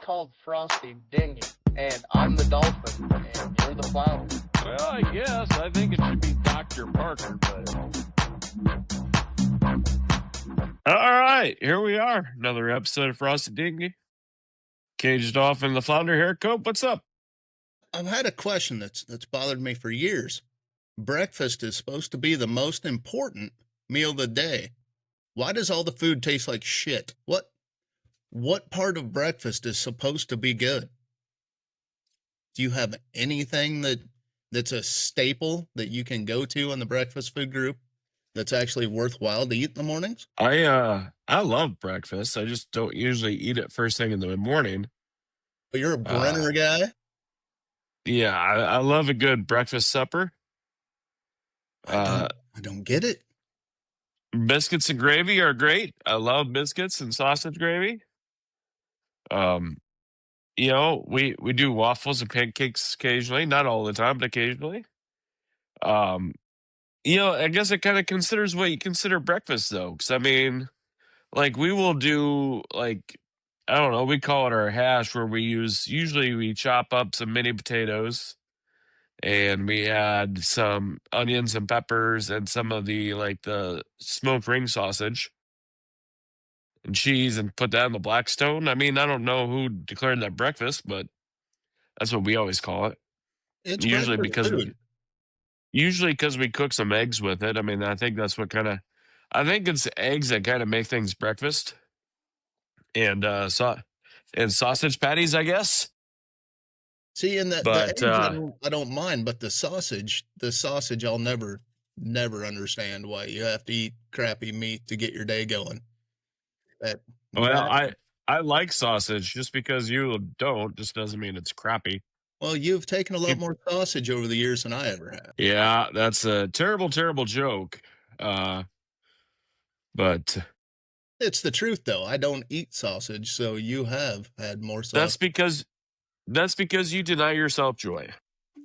called Frosty Dinghy, and I'm the dolphin, and you're the flounder. Well, I guess. I think it should be Dr. Parker, but. All right, here we are. Another episode of Frosty Dinghy. Caged Dolphin, the Flounder here. Cope, what's up? I've had a question that's bothered me for years. Breakfast is supposed to be the most important meal of the day. Why does all the food taste like shit? What part of breakfast is supposed to be good? Do you have anything that's a staple that you can go to in the breakfast food group that's actually worthwhile to eat in the mornings? I love breakfast. I just don't usually eat it first thing in the morning. But you're a Brenner guy? Yeah, I love a good breakfast supper. I don't get it. Biscuits and gravy are great. I love biscuits and sausage gravy. We do waffles and pancakes occasionally, not all the time, but occasionally. I guess it kind of considers what you consider breakfast, though. Because, I mean, like, we will do, like, I don't know, we call it our hash, where usually we chop up some mini potatoes and we add some onions and peppers and some of the smoked ring sausage and cheese and put that in the Blackstone. I mean, I don't know who declared that breakfast, but that's what we always call it. It's Usually breakfast food. because we cook some eggs with it. I mean, I think that's what I think it's eggs that kind of make things breakfast. And and sausage patties, I guess. See, and the But eggs I don't mind, but the sausage I'll never understand why you have to eat crappy meat to get your day going. I like sausage. Just because you don't just doesn't mean it's crappy. Well, you've taken a lot more sausage over the years than I ever have. Yeah, that's a terrible, terrible joke. But it's the truth, though. I don't eat sausage, so you have had more sausage. That's because you deny yourself joy.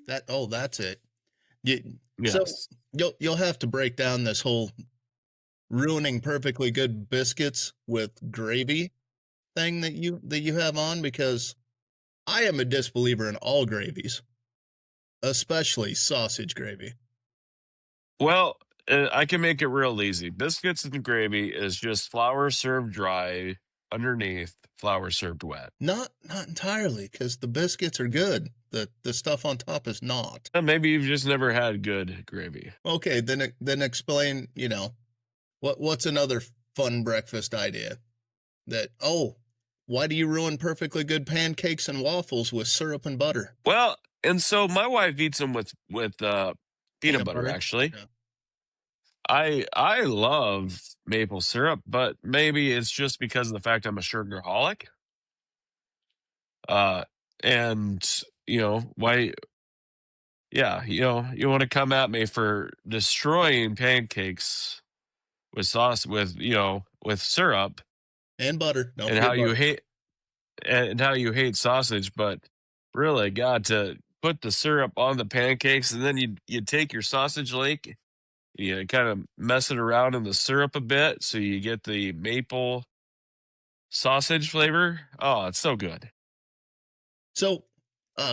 That's it. Yes. So you'll have to break down this whole ruining perfectly good biscuits with gravy thing that you have on, because I am a disbeliever in all gravies, especially sausage gravy. Well, I can make it real easy. Biscuits and gravy is just flour served dry underneath, flour served wet. Not entirely, because the biscuits are good. The stuff on top is not. Maybe you've just never had good gravy. Okay, then explain. What's another fun breakfast idea? Why do you ruin perfectly good pancakes and waffles with syrup and butter? Well, and so my wife eats them with peanut butter. Actually, yeah. I love maple syrup, but maybe it's just because of the fact I'm a sugarholic. And why? Yeah, you want to come at me for destroying pancakes with with syrup and butter, and how you hate sausage, but really, God, to put the syrup on the pancakes and then you take your sausage lake, you kind of mess it around in the syrup a bit so you get the maple sausage flavor. Oh, it's so good. So,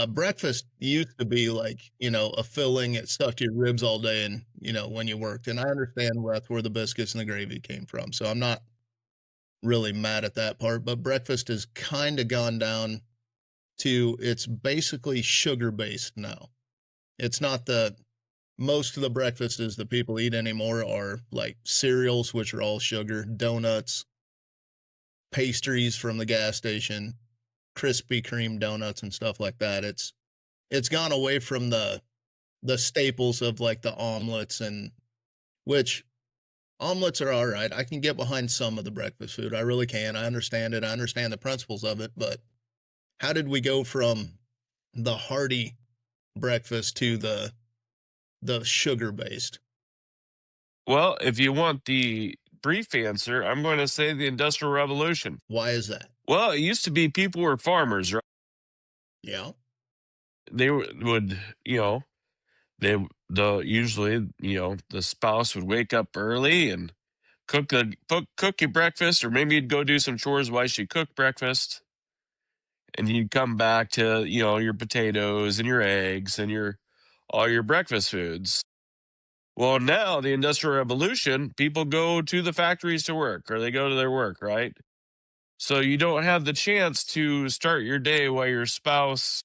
breakfast used to be like, a filling. It stuck to your ribs all day and, when you worked. And I understand that's where the biscuits and the gravy came from. So I'm not really mad at that part. But breakfast has kind of gone down to, it's basically sugar-based now. It's not most of the breakfasts that people eat anymore are like cereals, which are all sugar, donuts, pastries from the gas station, Krispy Kreme donuts and stuff like that. It's gone away from the staples of like the omelets, and which omelets are all right. I can get behind some of the breakfast food. I really can. I understand it. I understand the principles of it. But how did we go from the hearty breakfast to the sugar based? Well, if you want the brief answer, I'm going to say the Industrial Revolution. Why is that? Well, it used to be people were farmers, right? Yeah. They would, usually, the spouse would wake up early and cook you breakfast, or maybe you'd go do some chores while she cooked breakfast. and you come back to, your potatoes and your eggs and all your breakfast foods. Well, now the Industrial Revolution, people go to the factories to work, or they go to their work, right? So you don't have the chance to start your day while your spouse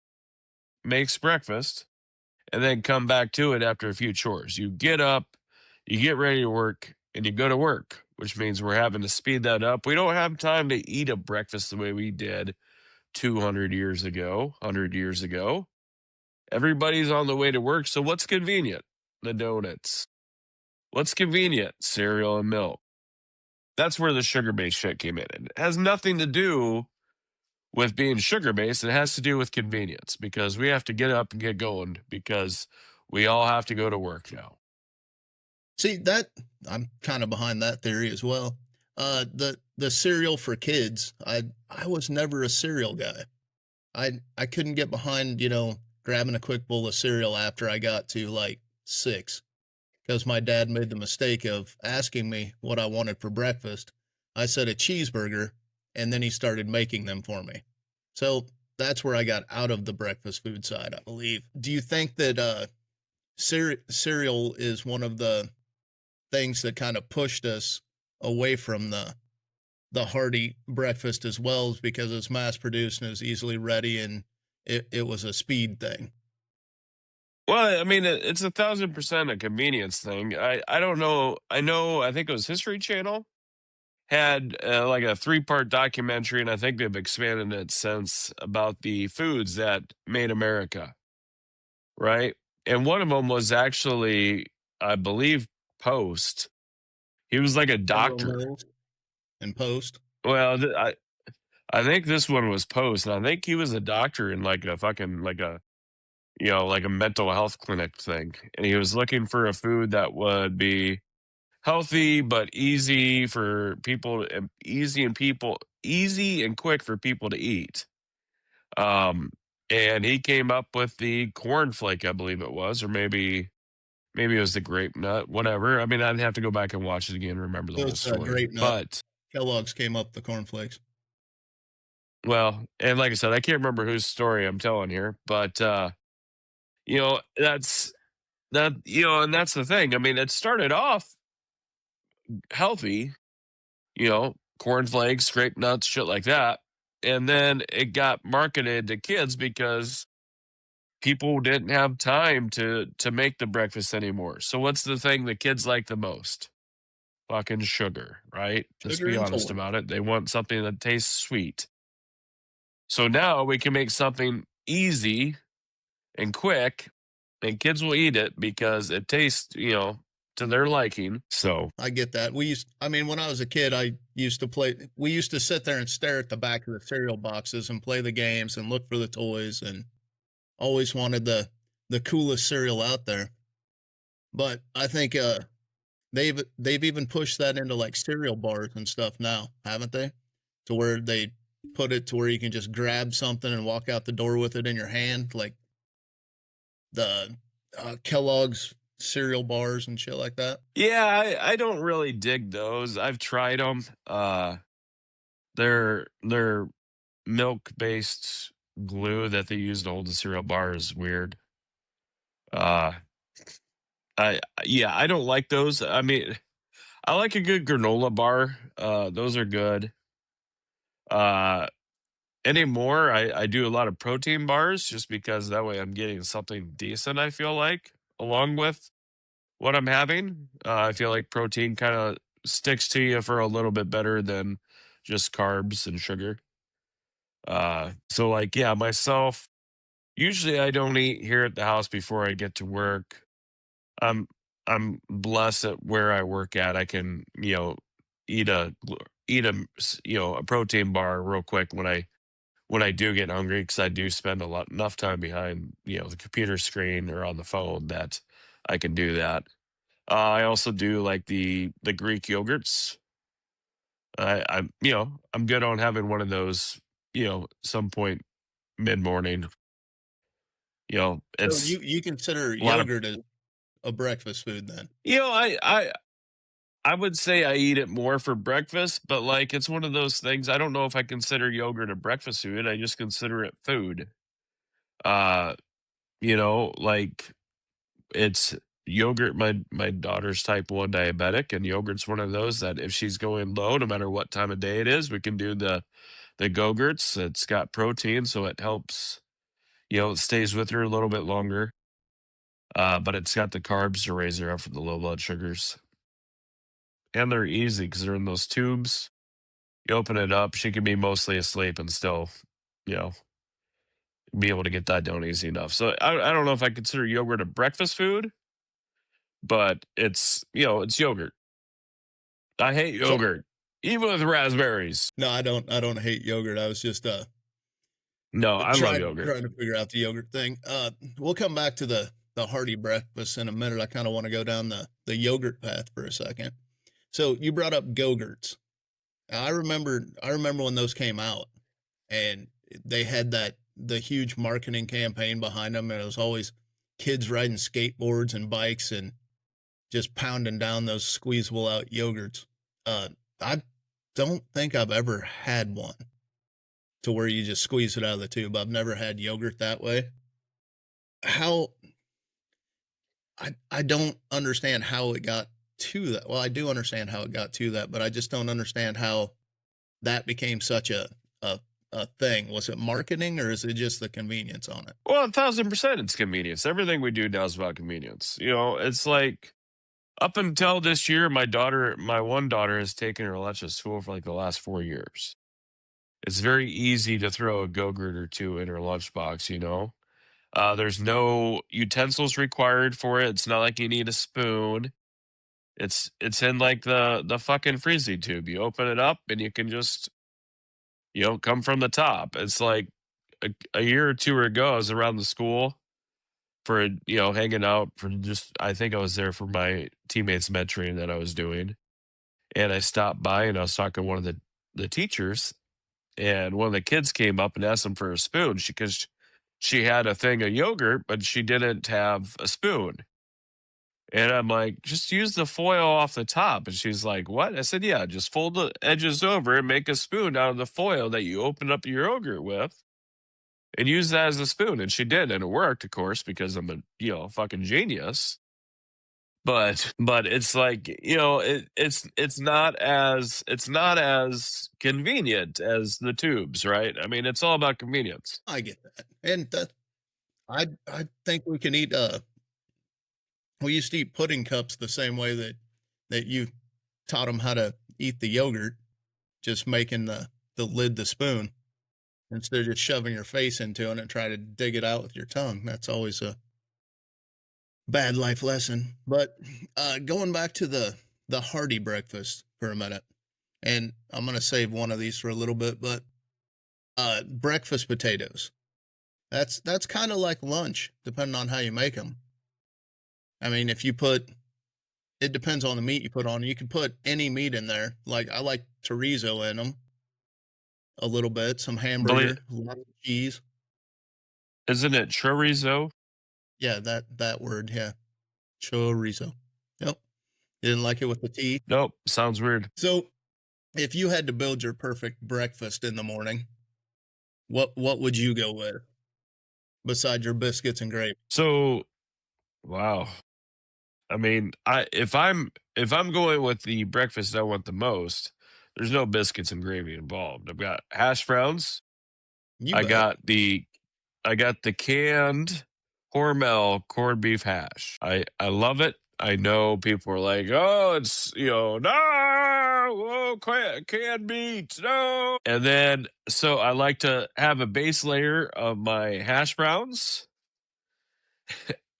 makes breakfast and then come back to it after a few chores. You get up, you get ready to work, and you go to work, which means we're having to speed that up. We don't have time to eat a breakfast the way we did 200 years ago, 100 years ago. Everybody's on the way to work. So what's convenient? The donuts. What's convenient? Cereal and milk. That's where the sugar based shit came in. It has nothing to do with being sugar based. It has to do with convenience because we have to get up and get going because we all have to go to work now. See, that I'm kind of behind that theory as well. The cereal for kids, I was never a cereal guy. I couldn't get behind, grabbing a quick bowl of cereal after I got to like 6 because my dad made the mistake of asking me what I wanted for breakfast. I said a cheeseburger, and then he started making them for me. So that's where I got out of the breakfast food side, I believe. Do you think that cereal is one of the things that kind of pushed us away from the hearty breakfast as well, because it's mass produced and it's easily ready, and it was a speed thing? Well, I mean, it's 1,000% a convenience thing. I don't know. I think it was History Channel had like a 3-part documentary, and I think they've expanded it since, about the foods that made America, right? And one of them was actually, I believe, Post. He was like a General doctor. Mills and Post. Well, I think this one was Post, and I think he was a doctor in like a fucking like a like a mental health clinic thing, and he was looking for a food that would be healthy but easy for people, easy and quick for people to eat. And he came up with the cornflake, I believe it was, or maybe it was the grape nut, whatever. I mean, I'd have to go back and watch it again and remember the So whole it's a story. grape nut. But Kellogg's came up with the cornflakes. well, and like I said, I can't remember whose story I'm telling here, but that's that, and that's the thing. I mean, it started off healthy, cornflakes, grape nuts, shit like that. And then it got marketed to kids because people didn't have time to make the breakfast anymore. So what's the thing the kids like the most? Fucking sugar, right? Let's Sugar be and honest toys. about it. They want something that tastes sweet. So now we can make something easy and quick, and kids will eat it because it tastes, to their liking. So I get that. When I was a kid, we used to sit there and stare at the back of the cereal boxes and play the games and look for the toys, and always wanted the coolest cereal out there. But I think they've even pushed that into like cereal bars and stuff now, haven't they? To where they put it to where you can just grab something and walk out the door with it in your hand, like the Kellogg's cereal bars and shit like that. yeah, I don't really dig those. I've tried them. Their milk based glue that they use to hold the cereal bar is weird. Uh, I don't like those. I mean, I like a good granola bar. Those are good. Uh, Anymore, I do a lot of protein bars just because that way I'm getting something decent, I feel like, along with what I'm having. I feel like protein kind of sticks to you for a little bit better than just carbs and sugar. So like, yeah, myself, usually I don't eat here at the house before I get to work. I'm I'm blessed at where I work at. I can, eat a protein bar real quick when I do get hungry, because I do spend enough time behind, the computer screen or on the phone that I can do that. I also do like the Greek yogurts. I'm good on having one of those, some point mid morning. So It's you consider a lot of, yogurt as a breakfast food then? you know, I I would say I eat it more for breakfast, but like it's one of those things. I don't know if I consider yogurt a breakfast food. I just consider it food. Uh, like it's yogurt. My daughter's type 1 diabetic, and yogurt's one of those that if she's going low, no matter what time of day it is, we can do the Go-Gurts. It's got protein, so it helps. It stays with her a little bit longer. But it's got the carbs to raise her up for the low blood sugars. And they're easy because they're in those tubes. You open it up, she can be mostly asleep and still, you know, be able to get that down easy enough. So I don't know if I consider yogurt a breakfast food, but it's yogurt. I hate So yogurt, even with raspberries. no, I don't hate yogurt. I was just No, I love yogurt. trying to figure out the yogurt thing. We'll come back to the hearty breakfast in a minute. I kind of want to go down the yogurt path for a second. So you brought up Go-Gurts. I remember when those came out, and they had the huge marketing campaign behind them, and it was always kids riding skateboards and bikes and just pounding down those squeezable out yogurts. I don't think I've ever had one to where you just squeeze it out of the tube. I've never had yogurt that way. I don't understand how it got to that. Well, I do understand how it got to that, but I just don't understand how that became such a thing. Was it marketing, or is it just the convenience on it? Well, 1,000% it's convenience. Everything we do now is about convenience. It's like up until this year, my one daughter has taken her lunch at school for like the last 4 years. It's very easy to throw a Go-Gurt or two in her lunchbox. There's no utensils required for it. It's not like you need a spoon. It's in like the fucking freezy tube. You open it up and you can just come from the top. It's like a year or two ago, I was around the school for hanging out for just I think I was there for my teammates mentoring that I was doing, and I stopped by and I was talking to one of the teachers, and one of the kids came up and asked him for a spoon because she had a thing of yogurt, but she didn't have a spoon. And I'm like, just use the foil off the top. And she's like, what? I said, yeah, just fold the edges over and make a spoon out of the foil that you open up your yogurt with and use that as a spoon. And she did. And it worked, of course, because I'm a fucking genius. But it's like, it's not as convenient as the tubes, right? I mean, it's all about convenience. I get that. And I think we can eat we used to eat pudding cups the same way that you taught them how to eat the yogurt, just making the lid the spoon instead of just shoving your face into it and trying to dig it out with your tongue. That's always a bad life lesson. But going back to the hearty breakfast for a minute, and I'm going to save one of these for a little bit, but breakfast potatoes. That's kind of like lunch, depending on how you make them. I mean, it depends on the meat you put on. You can put any meat in there. Like I like chorizo in them a little bit, some hamburger, a lot of cheese. Isn't it chorizo? Yeah, that word, yeah. Chorizo. Yep. You didn't like it with the T? Nope. Sounds weird. So if you had to build your perfect breakfast in the morning, what would you go with besides your biscuits and gravy? So, wow. I mean, if I'm going with the breakfast I want the most, there's no biscuits and gravy involved. I've got hash browns. I got the canned Hormel corned beef hash. I love it. I know people are like, oh, it's no, oh, canned meat, no. And then so I like to have a base layer of my hash browns.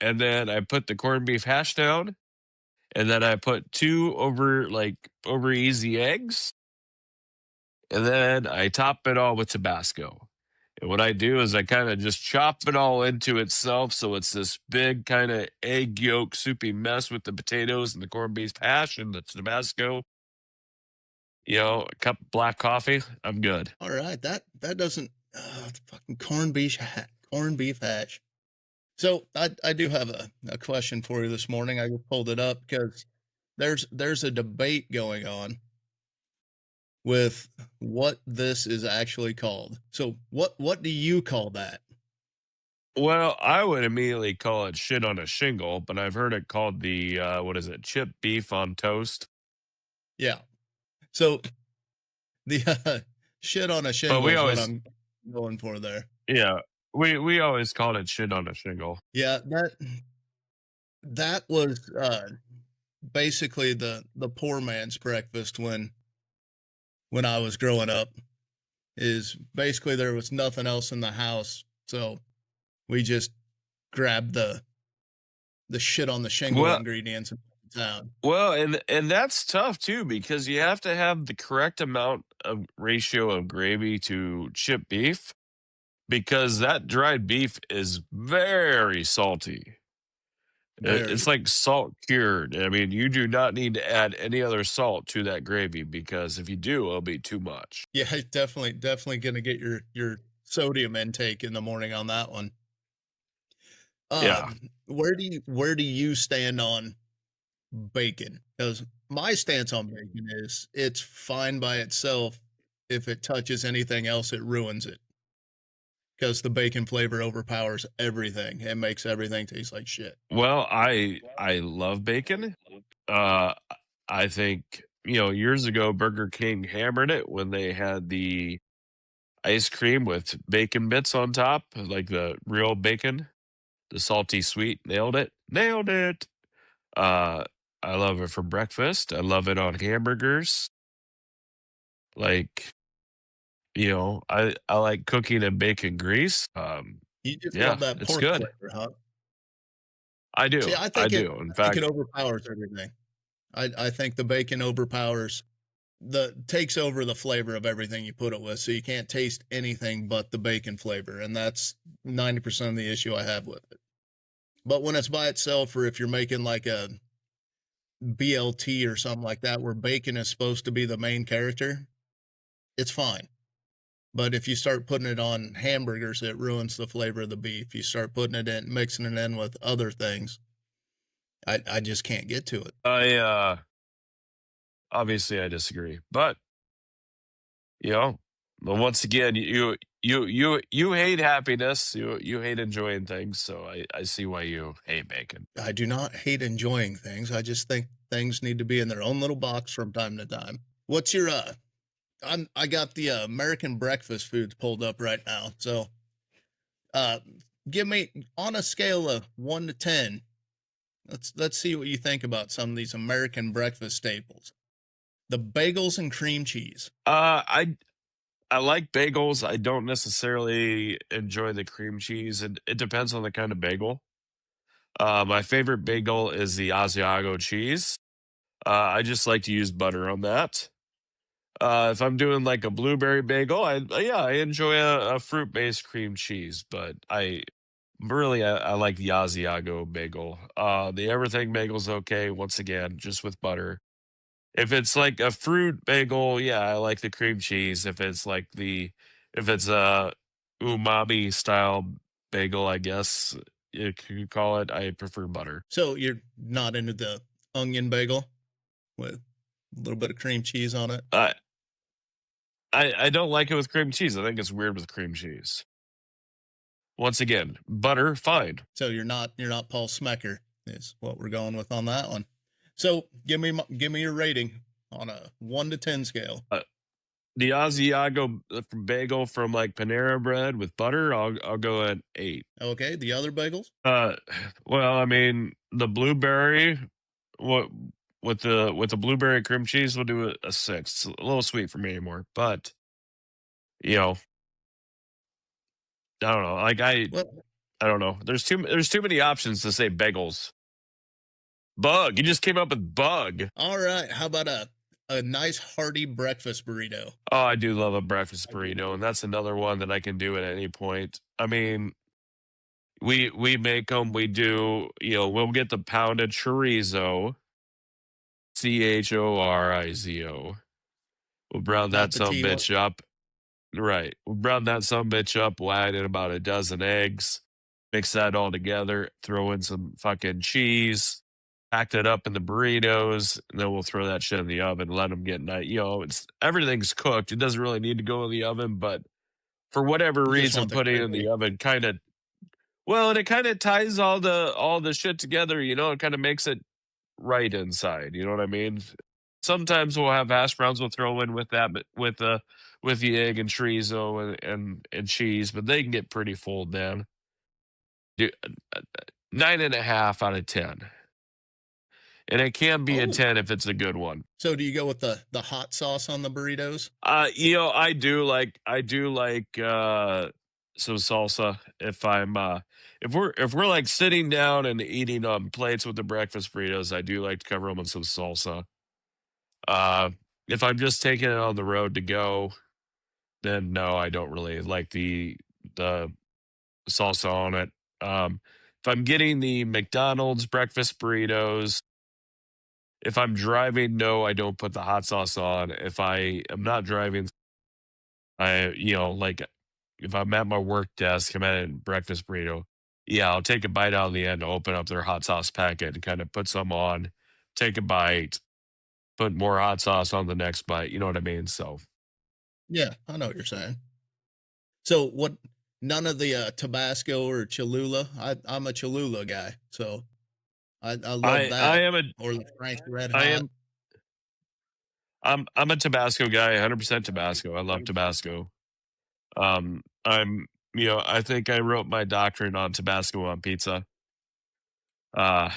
And then I put the corned beef hash down, and then I put 2 over easy eggs, and then I top it all with Tabasco. And what I do is I kind of just chop it all into itself, so it's this big kind of egg yolk soupy mess with the potatoes and the corned beef hash and the Tabasco. A cup of black coffee, I'm good. All right, that doesn't fucking corned beef hash. So I do have a question for you this morning. I just pulled it up because there's a debate going on with what this is actually called. So what do you call that? Well, I would immediately call it shit on a shingle, but I've heard it called the what is it, chip beef on toast. Yeah. So the shit on a But shingle we is what always, I'm going for there. yeah, we always called it shit on a shingle. Yeah, that was basically the poor man's breakfast when I was growing up. Is basically there was nothing else in the house, so we just grabbed the shit on the shingle Well, ingredients and put it down. well, and that's tough too because you have to have the correct amount of ratio of gravy to chip beef because that dried beef is very salty. It's Very. like salt cured. I mean, you do not need to add any other salt to that gravy because if you do, it'll be too much. Yeah, definitely gonna get your sodium intake in the morning on that one. Yeah. Where do you stand on bacon? Because my stance on bacon is it's fine by itself. If it touches anything else, it ruins it. Because the bacon flavor overpowers everything. It makes everything taste like shit. Well, I love bacon. Uh I think, years ago Burger King hammered it when they had the ice cream with bacon bits on top, like the real bacon, the salty sweet. Nailed it. Nailed it. Uh I love it for breakfast. I love it on hamburgers. Like, I like cooking in bacon grease. You just love Yeah, that it's pork good. flavor, huh? I See, do. I do. In I think it fact, overpowers everything. I think the bacon overpowers takes over the flavor of everything you put it with, so you can't taste anything but the bacon flavor, and that's 90% of the issue I have with it. But when it's by itself, or if you're making like a BLT or something like that, where bacon is supposed to be the main character, it's fine. But if you start putting it on hamburgers, it ruins the flavor of the beef. You start putting it in, mixing it in with other things, I just can't get to it. I obviously I disagree. You know, but once again, you hate happiness. You hate enjoying things, so I see why you hate bacon. I do not hate enjoying things. I just think things need to be in their own little box from time to time. What's your I got the American breakfast foods pulled up right now. So, uh give me on a scale of 1 to 10. Let's see what you think about some of these American breakfast staples. The bagels and cream cheese. I like bagels. I don't necessarily enjoy the cream cheese. It depends on the kind of bagel. My favorite bagel is the Asiago cheese. I just like to use butter on that. If I'm doing like a blueberry bagel, I enjoy a fruit based cream cheese, but I like the Asiago bagel. The everything bagel's okay. Once again, just with butter. If it's like a fruit bagel, yeah, I like the cream cheese. If it's a umami style bagel, I guess you could call it, I prefer butter. So you're not into the onion bagel with a little bit of cream cheese on it? I I don't like it with cream cheese. I think it's weird with cream cheese. Once again, butter, fine. So you're not Paul Smecker is what we're going with on that one. So give me your rating on a 1 to 10 scale. The Asiago bagel from like Panera Bread with butter, I'll go at 8. Okay, the other bagels? Uh, well, I mean, the blueberry, what with the blueberry cream cheese, we'll do a 6. It's a little sweet for me anymore, but you know, I don't know. Well, I don't know. There's too many options to say bagels. Bug. You just came up with bug. all right. How about a nice hearty breakfast burrito? Oh, I do love a breakfast burrito, and that's another one that I can do at any point. I mean, we make them. We do. We'll get the pounded chorizo, chorizo. We'll brown that Not the some T one. bitch up. Right. We'll brown that some bitch up. We'll add in about a dozen eggs. Mix that all together. Throw in some fucking cheese. packed it up in the burritos, and then we'll throw that shit in the oven, let them get nice. It's everything's cooked. It doesn't really need to go in the oven, but for whatever You just reason, want the putting it in the gravy. oven kind of and it kind of ties all the shit together. It kind of makes it right inside. You know what I mean? Sometimes we'll have hash browns we'll throw in with that, but with the egg and chorizo and cheese, but they can get pretty full then. 9.5 out of 10. And it can be a Oh. 10 if it's a good one. So do you go with the hot sauce on the burritos? I do like some salsa if I'm if we're like sitting down and eating on plates with the breakfast burritos, I do like to cover them with some salsa. If I'm just taking it on the road to go, then no, I don't really like the salsa on it. If I'm getting the McDonald's breakfast burritos, if I'm driving, no, I don't put the hot sauce on. If I am not driving, like if I'm at my work desk, I'm at a breakfast burrito. Yeah, I'll take a bite out of the end, open up their hot sauce packet, and kind of put some on, take a bite, put more hot sauce on the next bite. You know what I mean? So Yeah, I know what you're saying. So what? None of the Tabasco or Cholula. I'm a Cholula guy, so I love I that. am a Or the Frank's Red I Hot. am I'm a Tabasco guy, 100% Tabasco. I love Tabasco. I think I wrote my doctorate on Tabasco on pizza. Uh,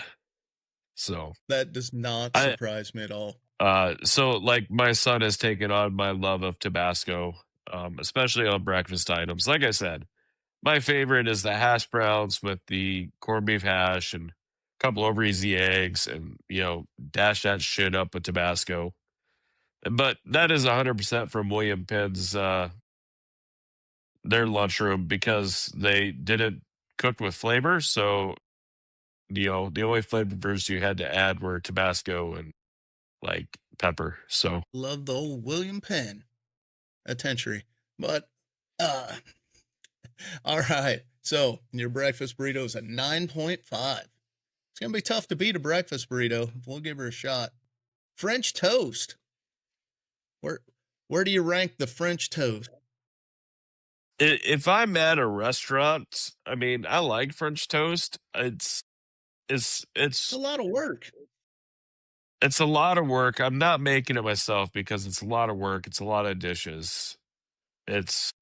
so That does not I surprise me at all. so like my son has taken on my love of Tabasco, especially on breakfast items. Like I said, my favorite is the hash browns with the corned beef hash and a couple over easy eggs, and dash that shit up with Tabasco. But that is 100% from William Penn's their lunchroom because they didn't cook with flavor. So the only flavors you had to add were Tabasco and like pepper. So Love the old William Penn attention. But uh all right. So your breakfast burrito is a 9.5. It's gonna be tough to beat a breakfast burrito. We'll give her a shot. French toast. Where where do you rank the French toast? if I'm at a restaurant, I mean, I like French toast. It's It's it's a lot of work. it's a lot of work. I'm not making it myself because it's a lot of work. It's a lot of dishes. It's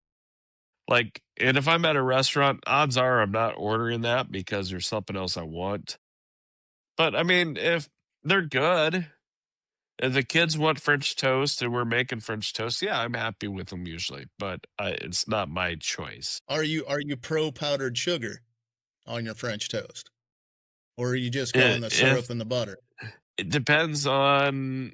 like, and if I'm at a restaurant, odds are I'm not ordering that because there's something else I want. But I mean, if they're good, if the kids want French toast and we're making French toast, yeah, I'm happy with them usually. But it's not my choice. Are you pro powdered sugar on your French toast? Or are you just going It the syrup if and the butter? it depends on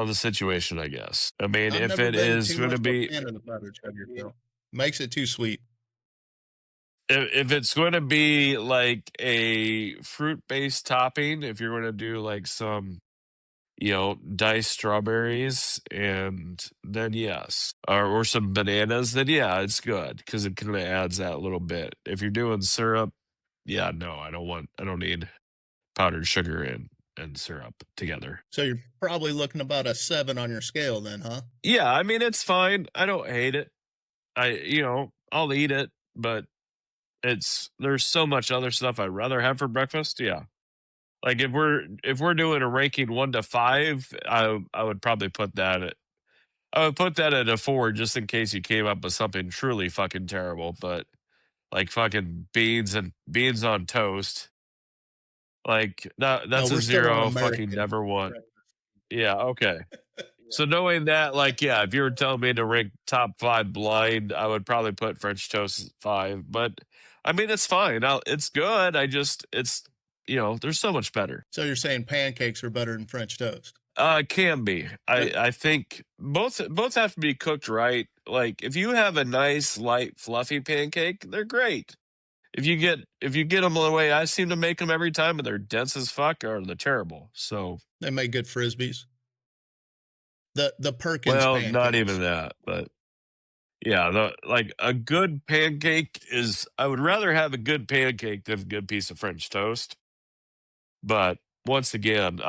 the situation, I guess. I mean, I've if never it been is too going much to of be a fan of the powdered sugar, so makes it too sweet. if it's going to be like a fruit based topping, if you're going to do like some diced strawberries, and then yes, or some bananas, then yeah, it's good because it kind of adds that little bit. If you're doing syrup, yeah, no, I don't need powdered sugar and syrup together. So you're probably looking about a 7 on your scale then, huh? Yeah, I mean it's fine. I don't hate it. I'll eat it, but there's so much other stuff I'd rather have for breakfast. Yeah. Like if we're doing a ranking 1 to 5, I would probably put that at I would put that at a 4 just in case you came up with something truly fucking terrible. But like fucking beans on toast, like No, that's a we're still on 0. Fucking American never want. breakfast. Yeah, okay. So knowing that, like, yeah, if you were telling me to rank top 5 blind, I would probably put French toast at 5. But I mean, it's fine. It's good. It's there's so much better. So you're saying pancakes are better than French toast? Can be. That I think both have to be cooked right. Like if you have a nice light fluffy pancake, they're great. If you get them the way I seem to make them every time, and they're dense as fuck, or they're terrible. So they make good frisbees. The Perkins well, not pancakes. even that, but Yeah, like a good pancake is. I would rather have a good pancake than a good piece of French toast. But once again,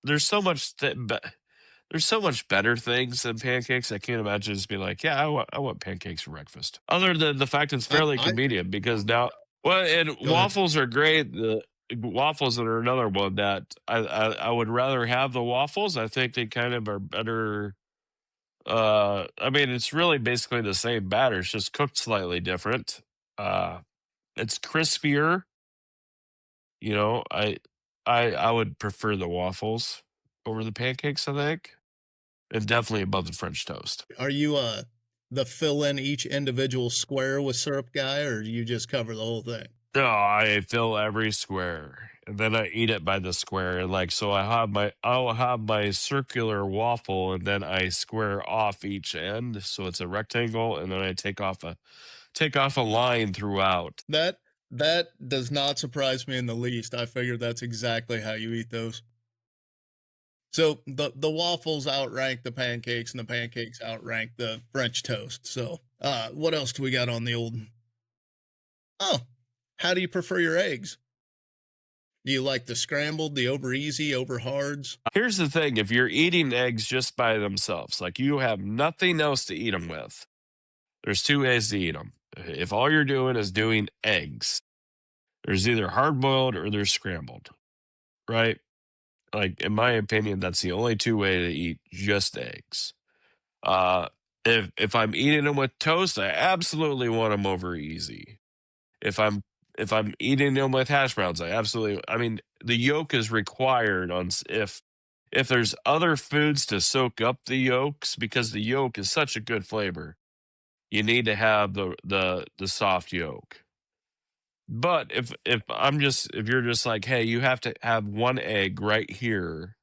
there's so much there's so much better things than pancakes. I can't imagine just being like, yeah, I want pancakes for breakfast. Other than the fact it's fairly I convenient because now, well, and go ahead. waffles are great. The waffles are another one that I would rather have the waffles. I think they kind of are better. I mean, it's really basically the same batter. It's just cooked slightly different. Uh, it's crispier. You know, I would prefer the waffles over the pancakes, I think. And definitely above the French toast. Are you the fill in each individual square with syrup guy, or do you just cover the whole thing? No, I fill every square and then I eat it by the square. And like so I'll have my circular waffle and then I square off each end so it's a rectangle and then I take off a line throughout. That does not surprise me in the least. I figured that's exactly how you eat those. So the waffles outrank the pancakes, and the pancakes outrank the French toast. So what else do we got on the old? Oh, how do you prefer your eggs? Do you like the scrambled, the over easy, over hards? Here's the thing, if you're eating eggs just by themselves, like you have nothing else to eat them with, there's two ways to eat them. If all you're doing is doing eggs, there's either hard boiled or there's scrambled, right? Like in my opinion, that's the only two way to eat just eggs. Uh, if I'm eating them with toast, I absolutely want them over easy. If I'm eating them with hash browns, I mean, the yolk is required if there's other foods to soak up the yolks because the yolk is such a good flavor. You need to have the soft yolk. But if you're just like, hey, you have to have one egg right here,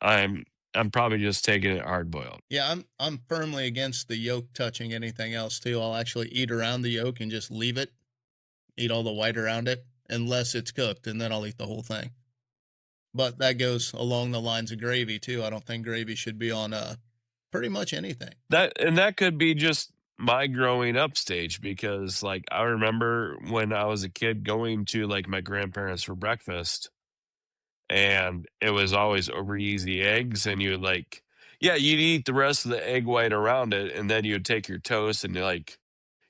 I'm I'm probably just taking it hard boiled. Yeah, I'm firmly against the yolk touching anything else too. I'll actually eat around the yolk and just leave it, eat all the white around it, unless it's cooked, and then I'll eat the whole thing. But that goes along the lines of gravy too. I don't think gravy should be on pretty much anything. That could be just my growing up stage because like I remember when I was a kid going to like my grandparents for breakfast and it was always over easy eggs and you like yeah, you'd eat the rest of the egg white around it and then you'd take your toast and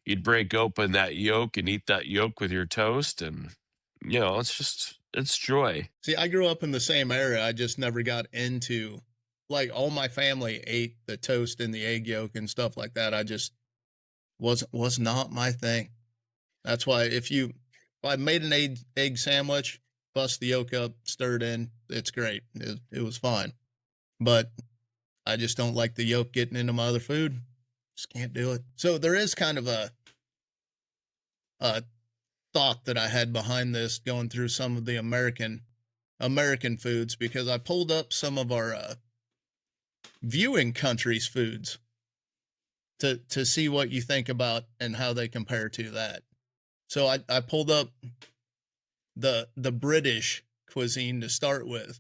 you'd break open that yolk and eat that yolk with your toast and it's joy. See, I grew up in the same era. I just never got into like all my family ate the toast and the egg yolk and stuff like that. I just was not my thing. That's why if I made an egg sandwich, bust the yolk up, stir it in, it's great. It was fine. But I just don't like the yolk getting into my other food. Just can't do it. So there is kind of a thought that I had behind this going through some of the American foods because I pulled up some of our viewing countries' foods to see what you think about and how they compare to that. So I pulled up the British cuisine to start with.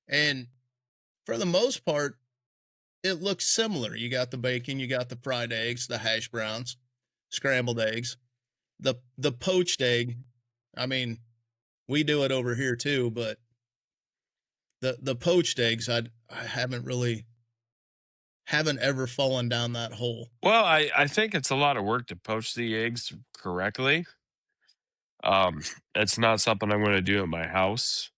And for the most part, it looks similar. You got the bacon, you got the fried eggs, the hash browns, scrambled eggs, the poached egg. I mean, we do it over here too, but the poached eggs I haven't ever fallen down that hole. Well, I think it's a lot of work to poach the eggs correctly. It's not something I'm going to do at my house.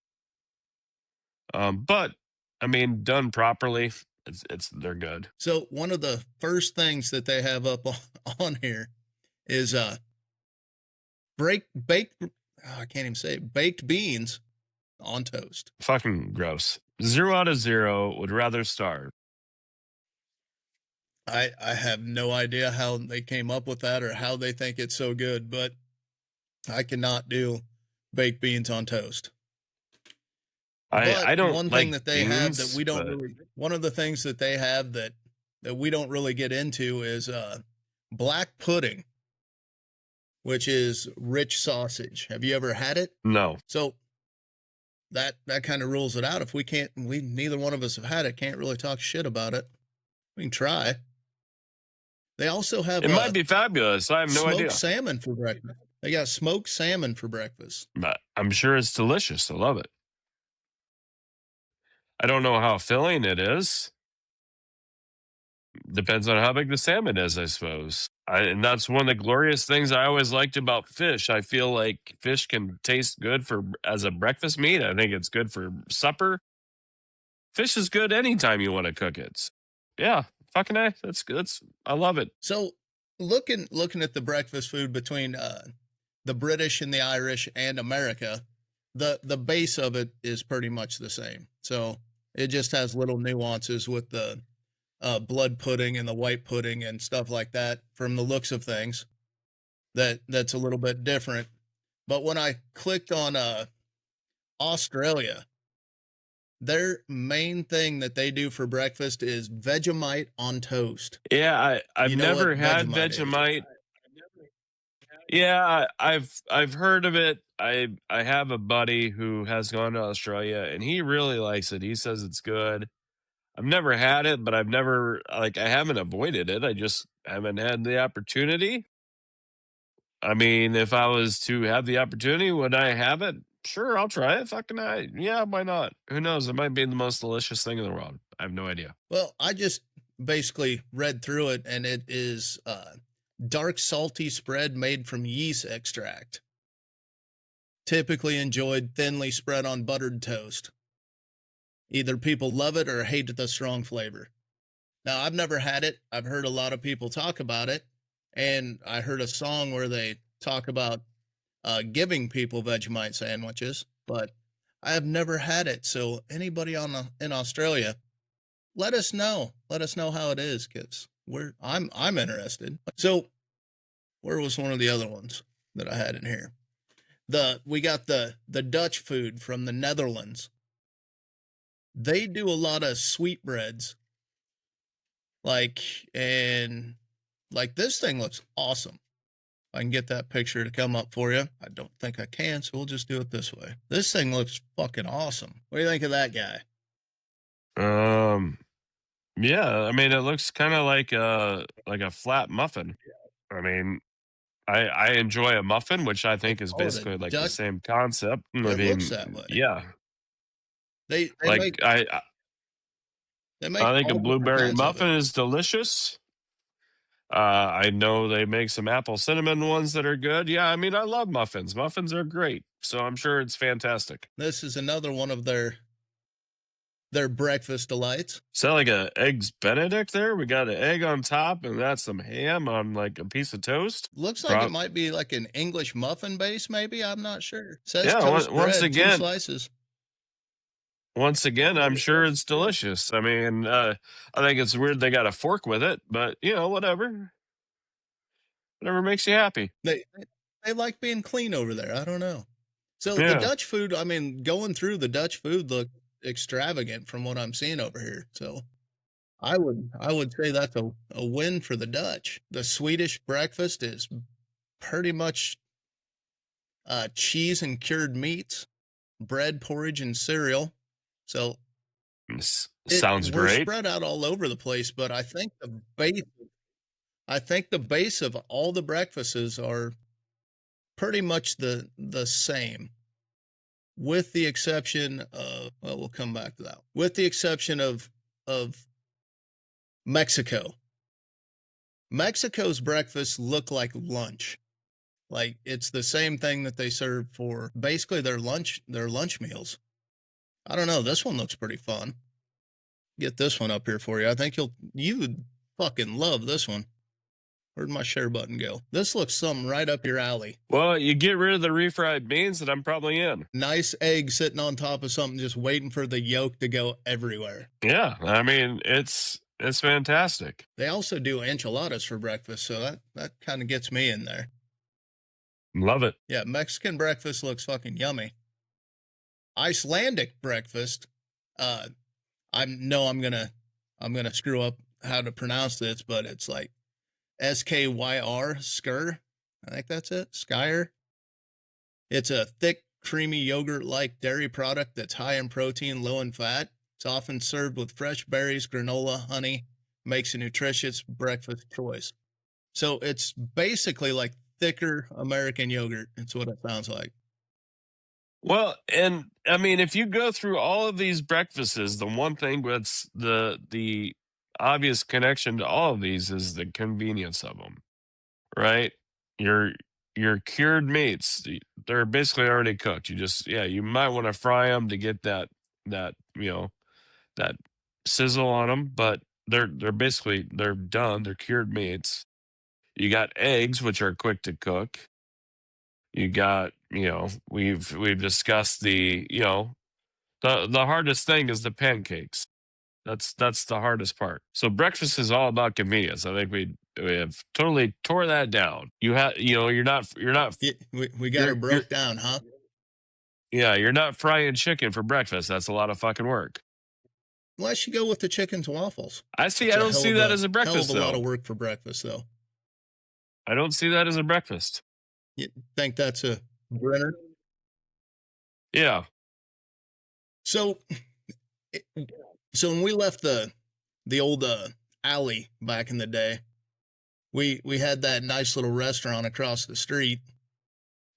But I mean, done properly, it's they're good. So one of the first things that they have up on here is baked I can't even say it, baked beans on toast. Fucking gross. 0 out of 0 would rather starve. I have no idea how they came up with that or how they think it's so good, but I cannot do baked beans on toast. But I don't one like thing that they have that beans, we don't but really, one of the things that they have that we don't really get into is black pudding, which is rich sausage. Have you ever had it? no. So that kind of rules it out. If we neither one of us have had it, can't really talk shit about it. We can try. They also have It might be fabulous. I have no smoked idea. salmon for breakfast. They got smoked salmon for breakfast. But I'm sure it's delicious. I love it. I don't know how filling it is. Depends on how big the salmon is, I suppose. And that's one of the glorious things I always liked about fish. I feel like fish can taste good for as a breakfast meat. I think it's good for supper. Fish is good anytime you want to cook it. Yeah, fucking A. That's good. I love it. So looking at the breakfast food between the British and the Irish and America, the base of it is pretty much the same. So it just has little nuances with the blood pudding and the white pudding and stuff like that from the looks of things. That's a little bit different. But when I clicked on Australia, their main thing that they do for breakfast is Vegemite on toast. Yeah, I've You know never what had Vegemite is? Vegemite. Yeah, I've heard of it. I have a buddy who has gone to Australia and he really likes it. He says it's good. I've never had it, but I've never like I haven't avoided it. I just haven't had the opportunity. I mean, if I was to have the opportunity, would I have it? Sure, I'll try it. Yeah, why not? Who knows? It might be the most delicious thing in the world. I have no idea. Well, I just basically read through it, and it is dark, salty spread made from yeast extract. Typically enjoyed thinly spread on buttered toast. Either people love it or hate the strong flavor. Now, I've never had it. I've heard a lot of people talk about it, and I heard a song where they talk about giving people Vegemite sandwiches, but I have never had it. So anybody in Australia, let us know. Let us know how it is, because I'm interested. So where was one of the other ones that I had in here? We got the Dutch food from the Netherlands. They do a lot of sweetbreads. And this thing looks awesome. I can get that picture to come up for you. I don't think I can, so we'll just do it this way. This thing looks fucking awesome. What do you think of that guy? Yeah, I mean, it looks kind of like a flat muffin. I mean, I enjoy a muffin, which I think is call it a basically like the Dutch. same concept. I It looks mean, that way. yeah, They like make I they I make think a all different blueberry kinds of muffin it. is delicious. I know they make some apple cinnamon ones that are good. Yeah, I mean, I love muffins. Muffins are great, so I'm sure it's fantastic. This is another one of their breakfast delights. Is that like a eggs Benedict there? We got an egg on top, and that's some ham on like a piece of toast. Looks like it might be like an English muffin base, maybe. I'm not sure. It says Yeah, toast once bread, 2 again, slices. I'm sure it's delicious. I mean, I think it's weird they got a fork with it, but whatever makes you happy. They like being clean over there. I don't know. So the Yeah. Dutch food, I mean, going through the Dutch food look extravagant from what I'm seeing over here. So I would say that's a win for the Dutch. The Swedish breakfast is pretty much cheese and cured meats, bread, porridge, and cereal. So Sounds we're great. spread out all over the place, but I think the base of all the breakfasts are pretty much the same, with the exception of, well, we'll come back to that. With the exception of Mexico. Mexico's breakfasts look like lunch. Like it's the same thing that they serve for basically their lunch meals. I don't know. This one looks pretty fun. Get this one up here for you. I think you would fucking love this one. Where'd my share button go? This looks something right up your alley. Well, you get rid of the refried beans and I'm probably in. Nice egg sitting on top of something, just waiting for the yolk to go everywhere. Yeah, I mean, it's fantastic. They also do enchiladas for breakfast, so that kind of gets me in there. Love it. Yeah, Mexican breakfast looks fucking yummy. Icelandic breakfast, I'm gonna screw up how to pronounce this, but it's like SKYR, skyr. I think that's it. Skyer. It's a thick, creamy yogurt-like dairy product that's high in protein, low in fat. It's often served with fresh berries, granola, honey. Makes a nutritious breakfast choice. So it's basically like thicker American yogurt. It's what it sounds like. Well, and I mean, if you go through all of these breakfasts, the one thing that's the obvious connection to all of these is the convenience of them, right? Your your cured meats, they're basically already cooked. You just you might want to fry them to get that that sizzle on them, but they're basically they're done. They're cured meats. You got eggs, which are quick to cook. You got, we've discussed the hardest thing is the pancakes. That's the hardest part. So breakfast is all about convenience. I think we have totally tore that down. You're not We got you're her you're broke down, huh? you're not frying chicken for breakfast. That's a lot of fucking work. Unless you go with the chickens and waffles. I see. It's I a don't see that as a hell of breakfast a lot though. of work for breakfast, though. I don't see that as a breakfast. You think that's a Brenner? Yeah. So, so when we left the old alley back in the day, we had that nice little restaurant across the street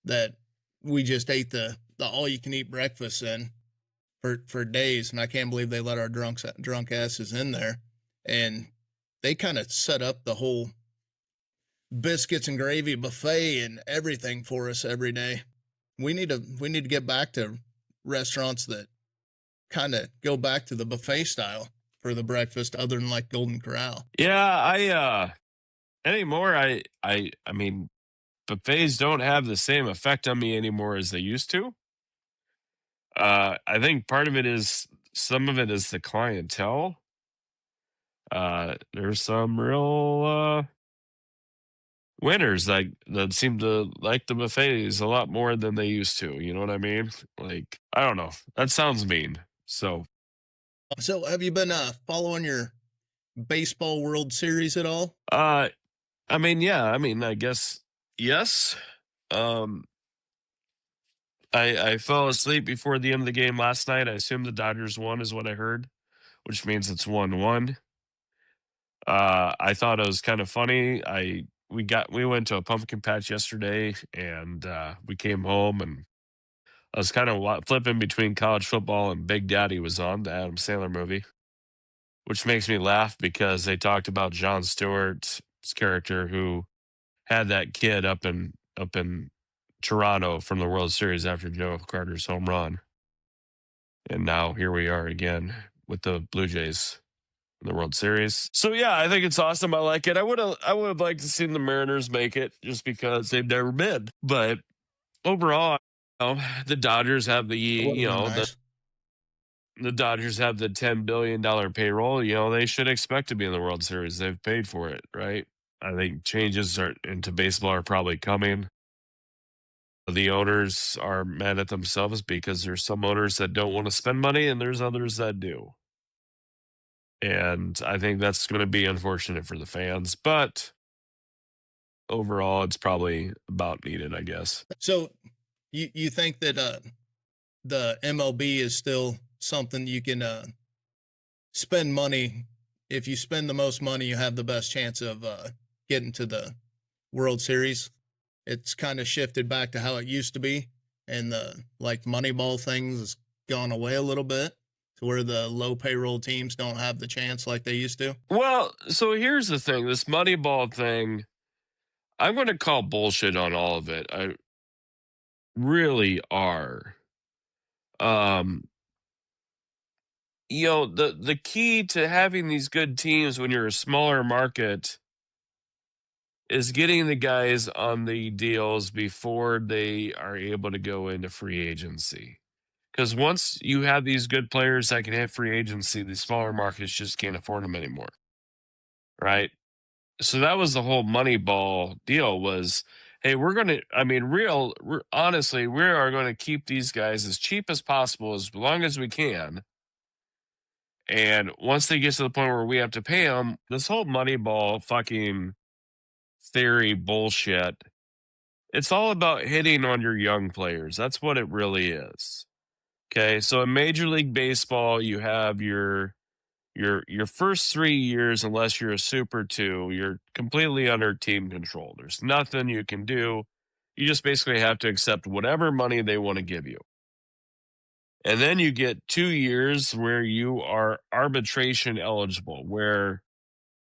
that we just ate the all you can eat breakfast in for days, and I can't believe they let our drunk asses in there, and they kind of set up the whole biscuits and gravy buffet and everything for us every day. We need to get back to restaurants that kind of go back to the buffet style for the breakfast, other than like Golden Corral. Yeah, I anymore I mean buffets don't have the same effect on me anymore as they used to. I think part of it is some of it is the clientele. There's some real winners that seem to like the buffets a lot more than they used to. You know what I mean? Like, I don't know. That sounds mean. So have you been following your baseball World Series at all? I mean, yeah, I mean, I guess yes. Um I fell asleep before the end of the game last night. I assume the Dodgers won is what I heard, which means it's 1-1. I thought it was kind of funny. We went to a pumpkin patch yesterday, and we came home, and I was kind of flipping between college football and Big Daddy was on, the Adam Sandler movie, which makes me laugh because they talked about Jon Stewart's character who had that kid up in Toronto from the World Series after Joe Carter's home run, and now here we are again with the Blue Jays in the World Series. So yeah, I think it's awesome. I like it. I would have liked to see the Mariners make it just because they've never been. But overall, the Dodgers have Nice. the Dodgers have the $10 billion payroll. They should expect to be in the World Series. They've paid for it, right? I think changes into baseball are probably coming. The owners are mad at themselves because there's some owners that don't want to spend money and there's others that do. And I think that's going to be unfortunate for the fans, but overall, it's probably about needed, I guess. So, you think that the MLB is still something you can spend money? If you spend the most money, you have the best chance of getting to the World Series. It's kind of shifted back to how it used to be, and the Moneyball things has gone away a little bit to where the low payroll teams don't have the chance like they used to. Well, so here's the thing: this Moneyball thing, I'm going to call bullshit on all of it. I really are. The key to having these good teams when you're a smaller market is getting the guys on the deals before they are able to go into free agency. Because once you have these good players that can hit free agency, the smaller markets just can't afford them anymore. Right? So that was the whole Moneyball deal was, hey, honestly, we are going to keep these guys as cheap as possible as long as we can. And once they get to the point where we have to pay them, this whole Moneyball fucking theory bullshit, it's all about hitting on your young players. That's what it really is. Okay, so in Major League Baseball, you have your your first 3 years, unless you're a Super 2, you're completely under team control. There's nothing you can do. You just basically have to accept whatever money they want to give you. And then you get 2 years where you are arbitration eligible, where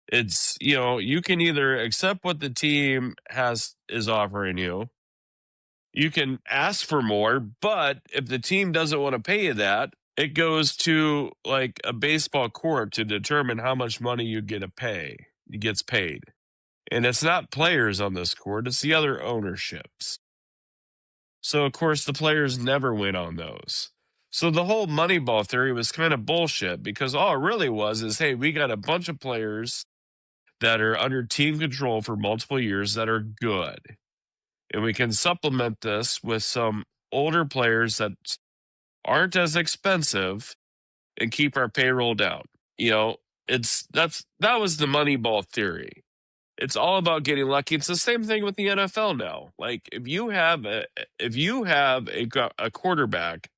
it's, you can either accept what the team is offering you. You can ask for more, but if the team doesn't want to pay you that, it goes to like a baseball court to determine how much money you get to pay. It gets paid. And it's not players on this court, it's the other ownerships. So of course the players never win on those. So the whole Moneyball theory was kind of bullshit, because all it really was is, hey, we got a bunch of players that are under team control for multiple years that are good. And we can supplement this with some older players that aren't as expensive and keep our payroll down. That was the Moneyball theory. It's all about getting lucky. It's the same thing with the NFL now. Like if you have a quarterback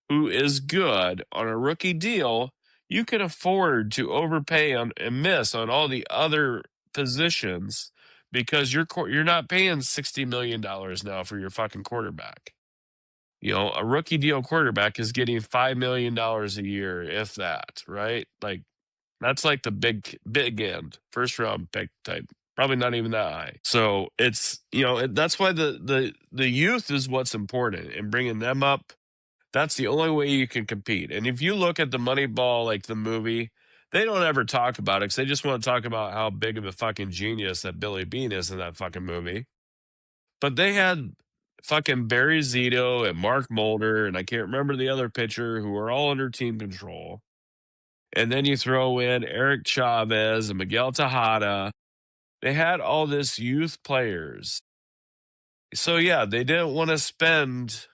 who is good on a rookie deal, you can afford to overpay and miss on all the other positions, because you're not paying $60 million now for your fucking quarterback. A rookie deal quarterback is getting $5 million a year, if that, right? Like that's like the big end, first round pick type. Probably not even that high. So it's, that's why the youth is what's important, and bringing them up. That's the only way you can compete. And if you look at the Moneyball, like the movie, they don't ever talk about it because they just want to talk about how big of a fucking genius that Billy Bean is in that fucking movie. But they had fucking Barry Zito and Mark Mulder, and I can't remember the other pitcher, who were all under team control. And then you throw in Eric Chavez and Miguel Tejada. They had all this youth players. So yeah, they didn't want to spend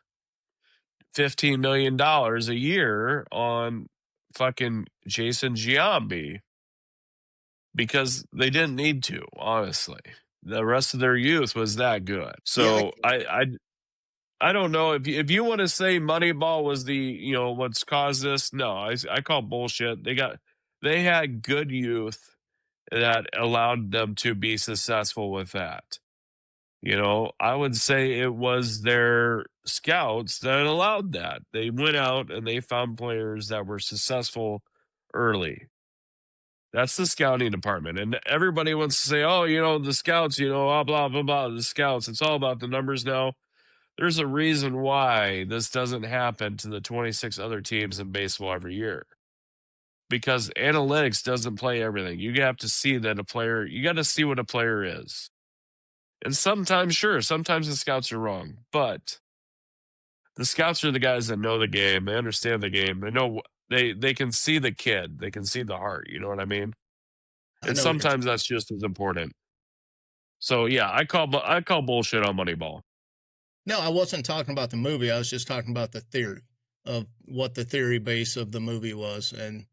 $15 million a year on fucking Jason Giambi, because they didn't need to, honestly. The rest of their youth was that good. So yeah, I don't know if you want to say Moneyball was the, what's caused this. No, I call bullshit. They had good youth that allowed them to be successful with that. I would say it was their scouts that allowed that. They went out and they found players that were successful early. That's the scouting department. And everybody wants to say, oh, the scouts, blah, blah, blah, blah, the scouts. It's all about the numbers now. There's a reason why this doesn't happen to the 26 other teams in baseball every year. Because analytics doesn't play everything. You have to see that you got to see what a player is. And sometimes the scouts are wrong, but the scouts are the guys that know the game. They understand the game. They know they can see the kid. They can see the heart. You know what I mean? And sometimes that's just as important. So yeah, I call bullshit on Moneyball. No, I wasn't talking about the movie. I was just talking about the theory of what the theory base of the movie was and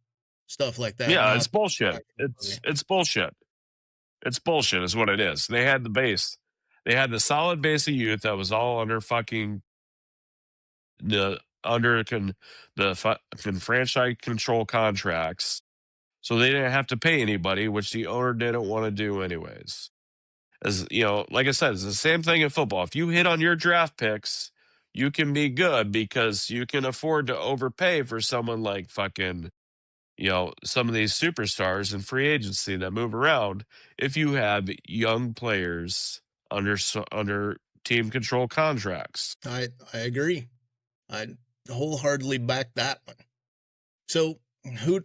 stuff like that. Yeah, it's bullshit. It's bullshit. It's bullshit is what it is. They had the base. They had the solid base of youth that was all under fucking the franchise control contracts. So they didn't have to pay anybody, which the owner didn't want to do anyways. As like I said, it's the same thing in football. If you hit on your draft picks, you can be good because you can afford to overpay for someone like fucking some of these superstars in free agency that move around if you have young players under team control contracts. I agree. I wholeheartedly back that one. So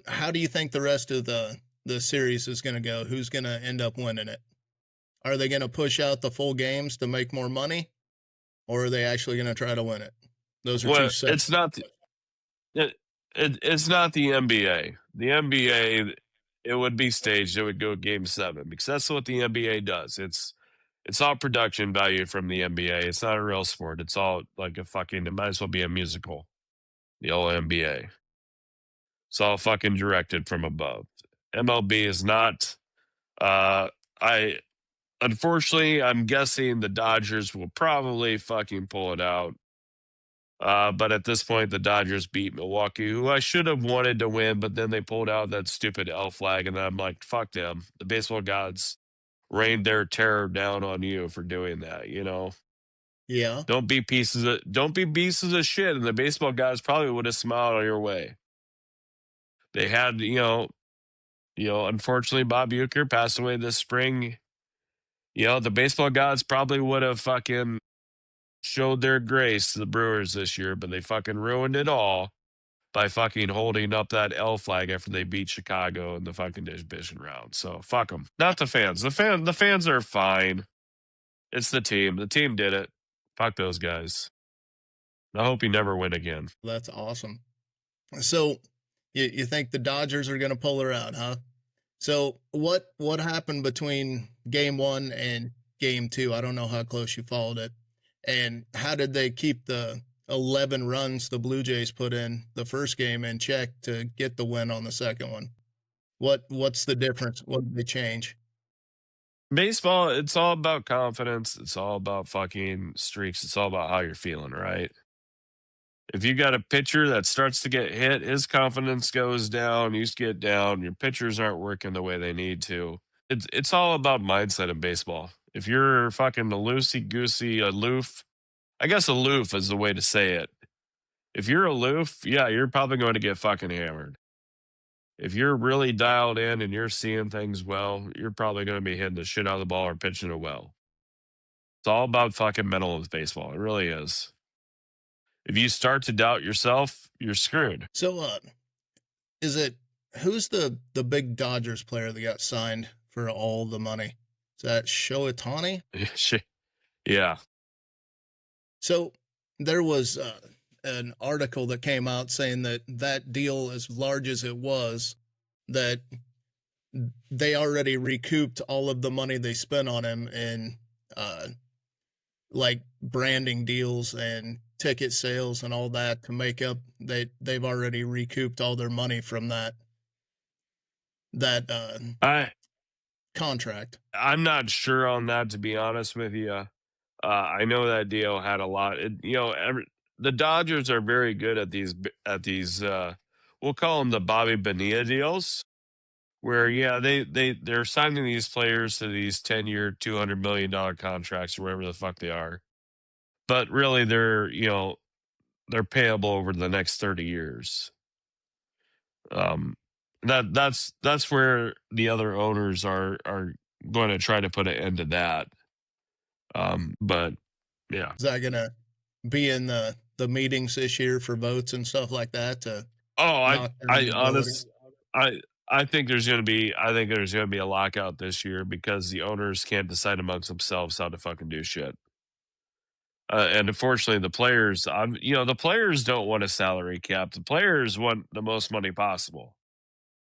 how do you think the rest of the series is going to go? Who's going to end up winning it? Are they going to push out the full games to make more money, or are they actually going to try to win it? Those are two separate. It's not the NBA. The NBA, it would be staged. It would go Game 7 because that's what the NBA does. It's all production value from the NBA. It's not a real sport. It's all like it might as well be a musical. The old NBA. It's all fucking directed from above. MLB is not. Unfortunately, I'm guessing the Dodgers will probably fucking pull it out. But at this point, the Dodgers beat Milwaukee, who I should have wanted to win, but then they pulled out that stupid L flag, and I'm like, fuck them. The baseball gods rained their terror down on you for doing that. Yeah. Don't be pieces of shit, and the baseball gods probably would have smiled on your way. They had, unfortunately, Bob Uecker passed away this spring. The baseball gods probably would have fucking showed their grace to the Brewers this year, but they fucking ruined it all by fucking holding up that L flag after they beat Chicago in the fucking division round. So fuck them. Not the fans. The fans are fine. It's the team. The team did it. Fuck those guys. I hope you never win again. That's awesome. So you think the Dodgers are going to pull her out, huh? So what happened between game 1 and game 2? I don't know how close you followed it. And how did they keep the 11 runs the Blue Jays put in the first game in check to get the win on the second one? What's the difference? What did they change? Baseball, it's all about confidence. It's all about fucking streaks. It's all about how you're feeling, right? If you got a pitcher that starts to get hit, his confidence goes down, you get down, your pitchers aren't working the way they need to. It's all about mindset in baseball. If you're fucking loosey-goosey, aloof, I guess aloof is the way to say it. If you're aloof, yeah, you're probably going to get fucking hammered. If you're really dialed in and you're seeing things well, you're probably going to be hitting the shit out of the ball or pitching it well. It's all about fucking mental with baseball. It really is. If you start to doubt yourself, you're screwed. So who's the big Dodgers player that got signed for all the money? Is that Shohei? Yeah. So there was an article that came out saying that deal, as large as it was, that they already recouped all of the money they spent on him in like branding deals and ticket sales and all that to make up. They've already recouped all their money from that contract. I'm not sure on that, to be honest with you. I know that deal had a lot. The Dodgers are very good at these. We'll call them the Bobby Bonilla deals, where they're signing these players to these 10-year, $200 million contracts or whatever the fuck they are, but really they're payable over the next 30 years. That's where the other owners are going to try to put an end to that. But yeah, is that gonna be in the meetings this year for votes and stuff like that? I think there's going to be a lockout this year because the owners can't decide amongst themselves how to fucking do shit. And unfortunately, the players, the players don't want a salary cap. The players want the most money possible.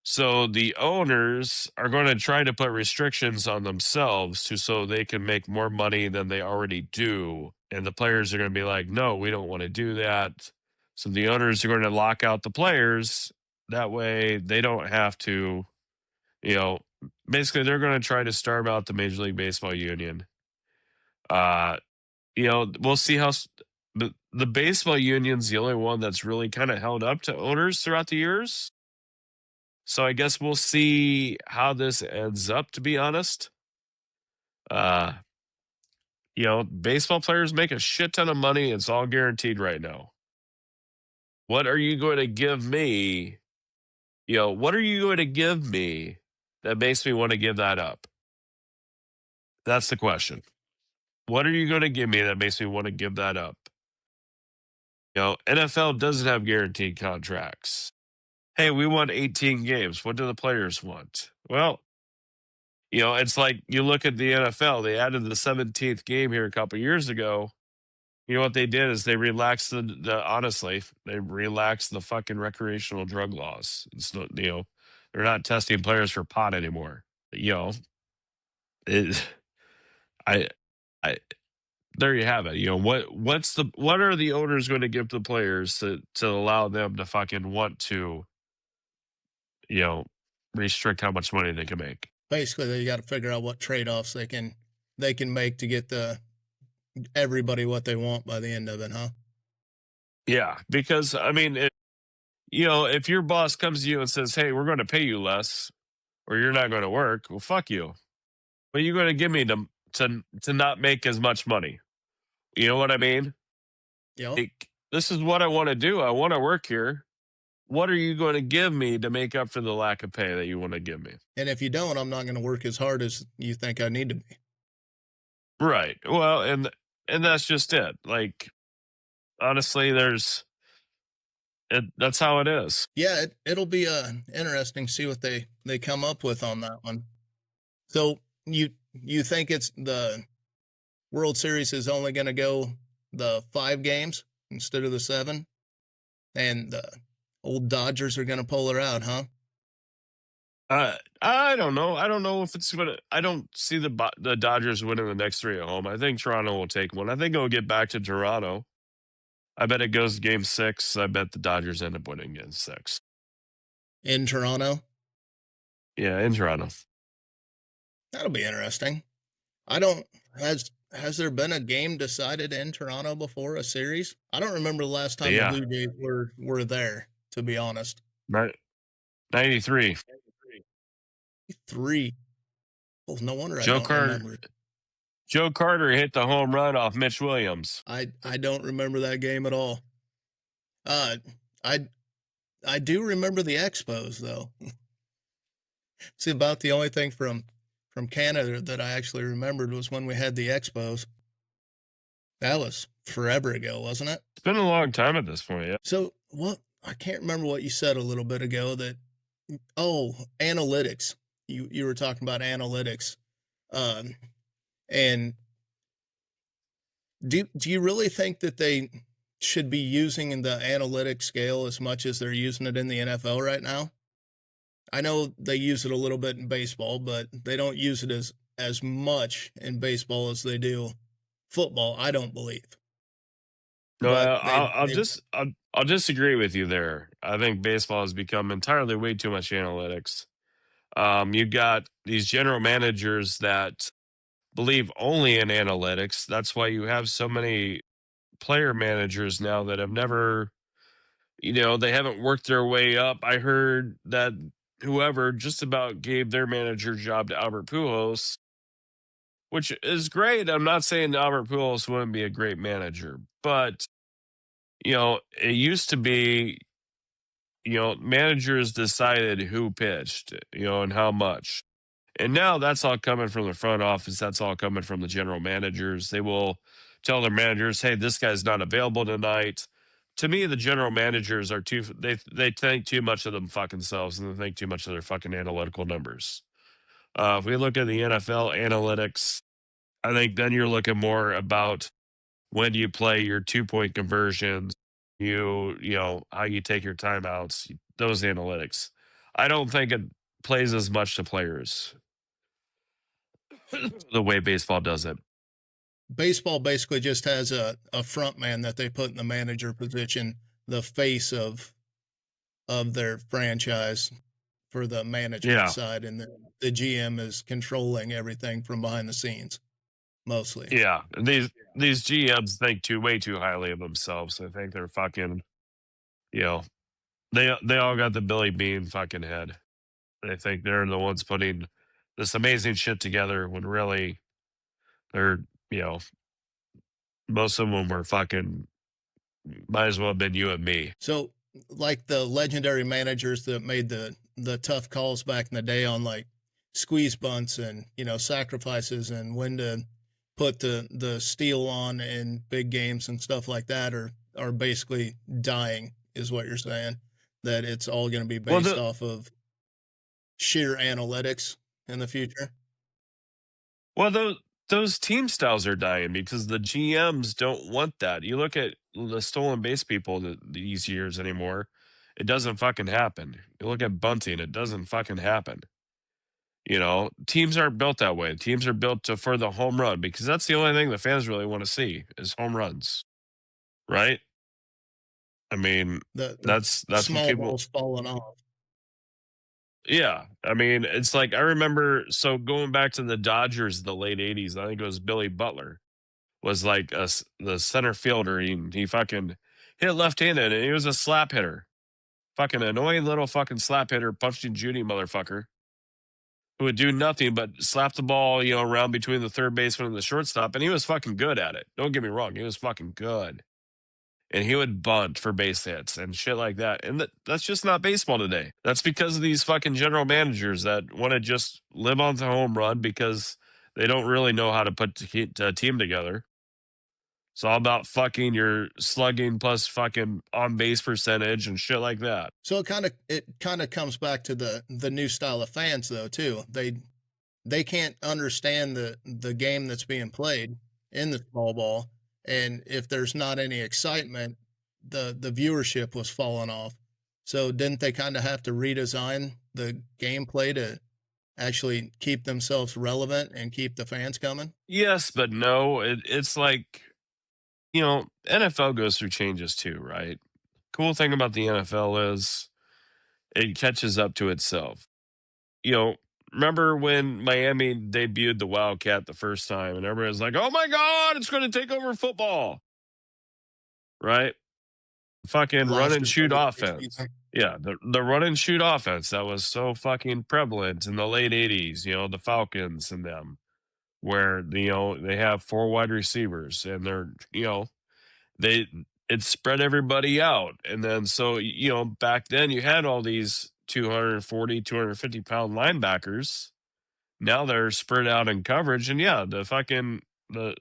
So the owners are going to try to put restrictions on themselves so they can make more money than they already do. And the players are going to be like, no, we don't want to do that. So the owners are going to lock out the players. That way they don't have to, basically they're going to try to starve out the Major League Baseball union. We'll see how the baseball union's the only one that's really kind of held up to owners throughout the years. So I guess we'll see how this ends up, to be honest. Baseball players make a shit ton of money. It's all guaranteed right now. What are you going to give me? What are you going to give me that makes me want to give that up? That's the question. What are you going to give me that makes me want to give that up? NFL doesn't have guaranteed contracts. Hey, we won 18 games. What do the players want? Well, it's like you look at the NFL. They added the 17th game here a couple years ago. You know what they did is they relaxed they relaxed the fucking recreational drug laws. It's not, they're not testing players for pot anymore. I there you have it. What are the owners going to give the players to allow them to fucking want to, restrict how much money they can make? Basically, they got to figure out what trade-offs they can make to get everybody what they want by the end of it, huh? Yeah, because I mean, if your boss comes to you and says, "Hey, we're going to pay you less, or you're not going to work," well, fuck you. What are you going to give me to not make as much money? You know what I mean? Yep. Like, this is what I want to do. I want to work here. What are you going to give me to make up for the lack of pay that you want to give me? And if you don't, I'm not going to work as hard as you think I need to be. Right. Well, and that's just it. Like, honestly, that's how it is. Yeah, it'll be interesting to see what they come up with on that one. So you think it's the World Series is only going to go the 5 games instead of the 7, and the old Dodgers are going to pull her out, huh? I don't know. I don't know if it's gonna. I don't see the Dodgers winning the next 3 at home. I think Toronto will take one. I think it'll get back to Toronto. I bet it goes Game 6. I bet the Dodgers end up winning Game 6 In Toronto. Yeah, in Toronto. That'll be interesting. I don't has there been a game decided in Toronto before, a series? I don't remember the last time Yeah, the Blue Jays were there, to be honest. 93. 3. Well, no wonder I Joe don't Carter. remember it. Joe Carter hit the home run off Mitch Williams. I don't remember that game at all. I do remember the Expos though. See, about the only thing from Canada that I actually remembered was when we had the Expos. That was forever ago, wasn't it? It's been a long time at this point. Yeah. So what? I can't remember what you said a little bit ago. Analytics. You were talking about analytics, and do you really think that they should be using the analytic scale as much as they're using it in the NFL right now? I know they use it a little bit in baseball, but they don't use it as much in baseball as they do football, I don't believe. No, I'll disagree with you there. I think baseball has become entirely way too much analytics. You've got these general managers that believe only in analytics. That's why you have so many player managers now that have never, they haven't worked their way up. I heard that whoever just about gave their manager job to Albert Pujols, which is great. I'm not saying Albert Pujols wouldn't be a great manager, but it used to be, managers decided who pitched, and how much. And now that's all coming from the front office. That's all coming from the general managers. They will tell their managers, "Hey, this guy's not available tonight." To me, the general managers are they think too much of them fucking selves, and they think too much of their fucking analytical numbers. If we look at the NFL analytics, I think then you're looking more about when you play your 2-point conversions, how you take your timeouts, those analytics. I don't think it plays as much to players the way baseball does it. Baseball basically just has a front man that they put in the manager position, the face of their franchise for the management side, and the GM is controlling everything from behind the scenes, mostly. Yeah, these GMs think way too highly of themselves. I think they're fucking, they all got the Billy Bean fucking head. They think they're the ones putting this amazing shit together when really they're, most of them were fucking, might as well have been you and me. So, like the legendary managers that made the tough calls back in the day on like squeeze bunts and sacrifices and when to put the steel on in big games and stuff like that are basically dying, is what you're saying, that it's all going to be based off of sheer analytics in the future. Well, those team styles are dying because the GMs don't want that. You look at the stolen base people these years anymore, it doesn't fucking happen. You look at bunting, it doesn't fucking happen. Teams aren't built that way. Teams are built for the home run because that's the only thing the fans really want to see is home runs, right? I mean, that's small what people. balls falling off. Yeah, I mean, it's like I remember. So going back to the Dodgers, the late '80s, I think it was Billy Butler was like the center fielder. He fucking hit left-handed, and he was a slap hitter. Fucking annoying little fucking slap hitter, punching Judy motherfucker, who would do nothing but slap the ball, around between the third baseman and the shortstop, and he was fucking good at it. Don't get me wrong, he was fucking good. And he would bunt for base hits and shit like that. And that's just not baseball today. That's because of these fucking general managers that want to just live on the home run because they don't really know how to put a team together. It's all about fucking your slugging plus fucking on base percentage and shit like that. So it kind of comes back to the new style of fans though too. They can't understand the game that's being played in the small ball, and if there's not any excitement, the viewership was falling off. So didn't they kind of have to redesign the gameplay to actually keep themselves relevant and keep the fans coming? Yes, but no. It's like, NFL goes through changes too, right? Cool thing about the NFL is it catches up to itself. Remember when Miami debuted the Wildcat the first time and everybody was like, oh my God, it's going to take over football, right? Fucking run Lost and its shoot motivation. offense. Yeah, the run and shoot offense that was so fucking prevalent in the late 80s, the Falcons and them, where, they have 4 wide receivers and they're, they it spread everybody out. And then so, back then you had all these 240, 250 pound linebackers. Now they're spread out in coverage, and yeah, the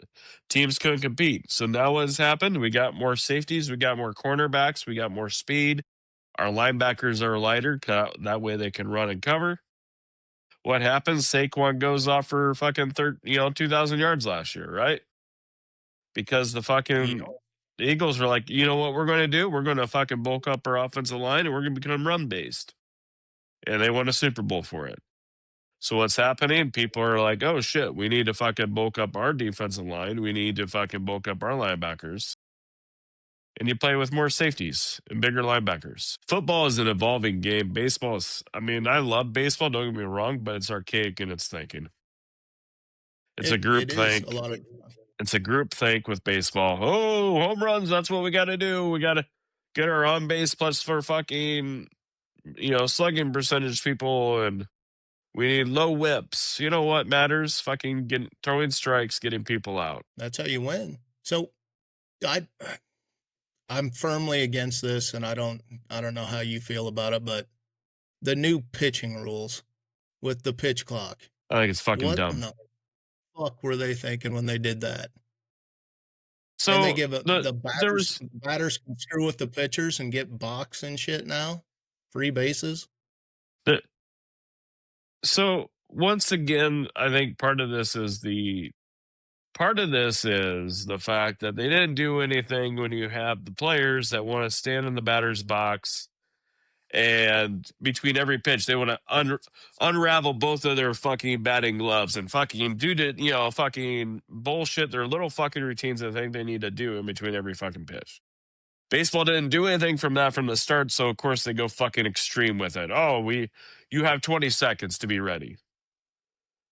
teams couldn't compete. So now what has happened? We got more safeties, we got more cornerbacks, we got more speed. Our linebackers are lighter, that way they can run and cover. What happens? Saquon goes off for fucking 2,000 yards last year, right? Because the fucking Eagles were like, you know what we're going to do? We're going to fucking bulk up our offensive line, and we're going to become run based. And they won a Super Bowl for it. So what's happening? People are like, oh shit, we need to fucking bulk up our defensive line. We need to fucking bulk up our linebackers. And you play with more safeties and bigger linebackers. Football is an evolving game. Baseball is, I love baseball, don't get me wrong, but it's archaic in its thinking. It's a group think. It's a group think with baseball. Oh, home runs, that's what we got to do. We got to get our on base plus for fucking, slugging percentage people, and we need low whips. You know what matters? Fucking throwing strikes, getting people out. That's how you win. So I'm firmly against this, and I don't know how you feel about it, but the new pitching rules with the pitch clock. I think it's fucking dumb. What the fuck were they thinking when they did that? So and they give the batters can screw with the pitchers and get balks and shit now, free bases. So once again, I think part of this is the fact that they didn't do anything when you have the players that want to stand in the batter's box, and between every pitch they want to unravel both of their fucking batting gloves and fucking fucking bullshit their little fucking routines I think they need to do in between every fucking pitch. Baseball didn't do anything from the start, so of course they go fucking extreme with it. Oh, you have 20 seconds to be ready.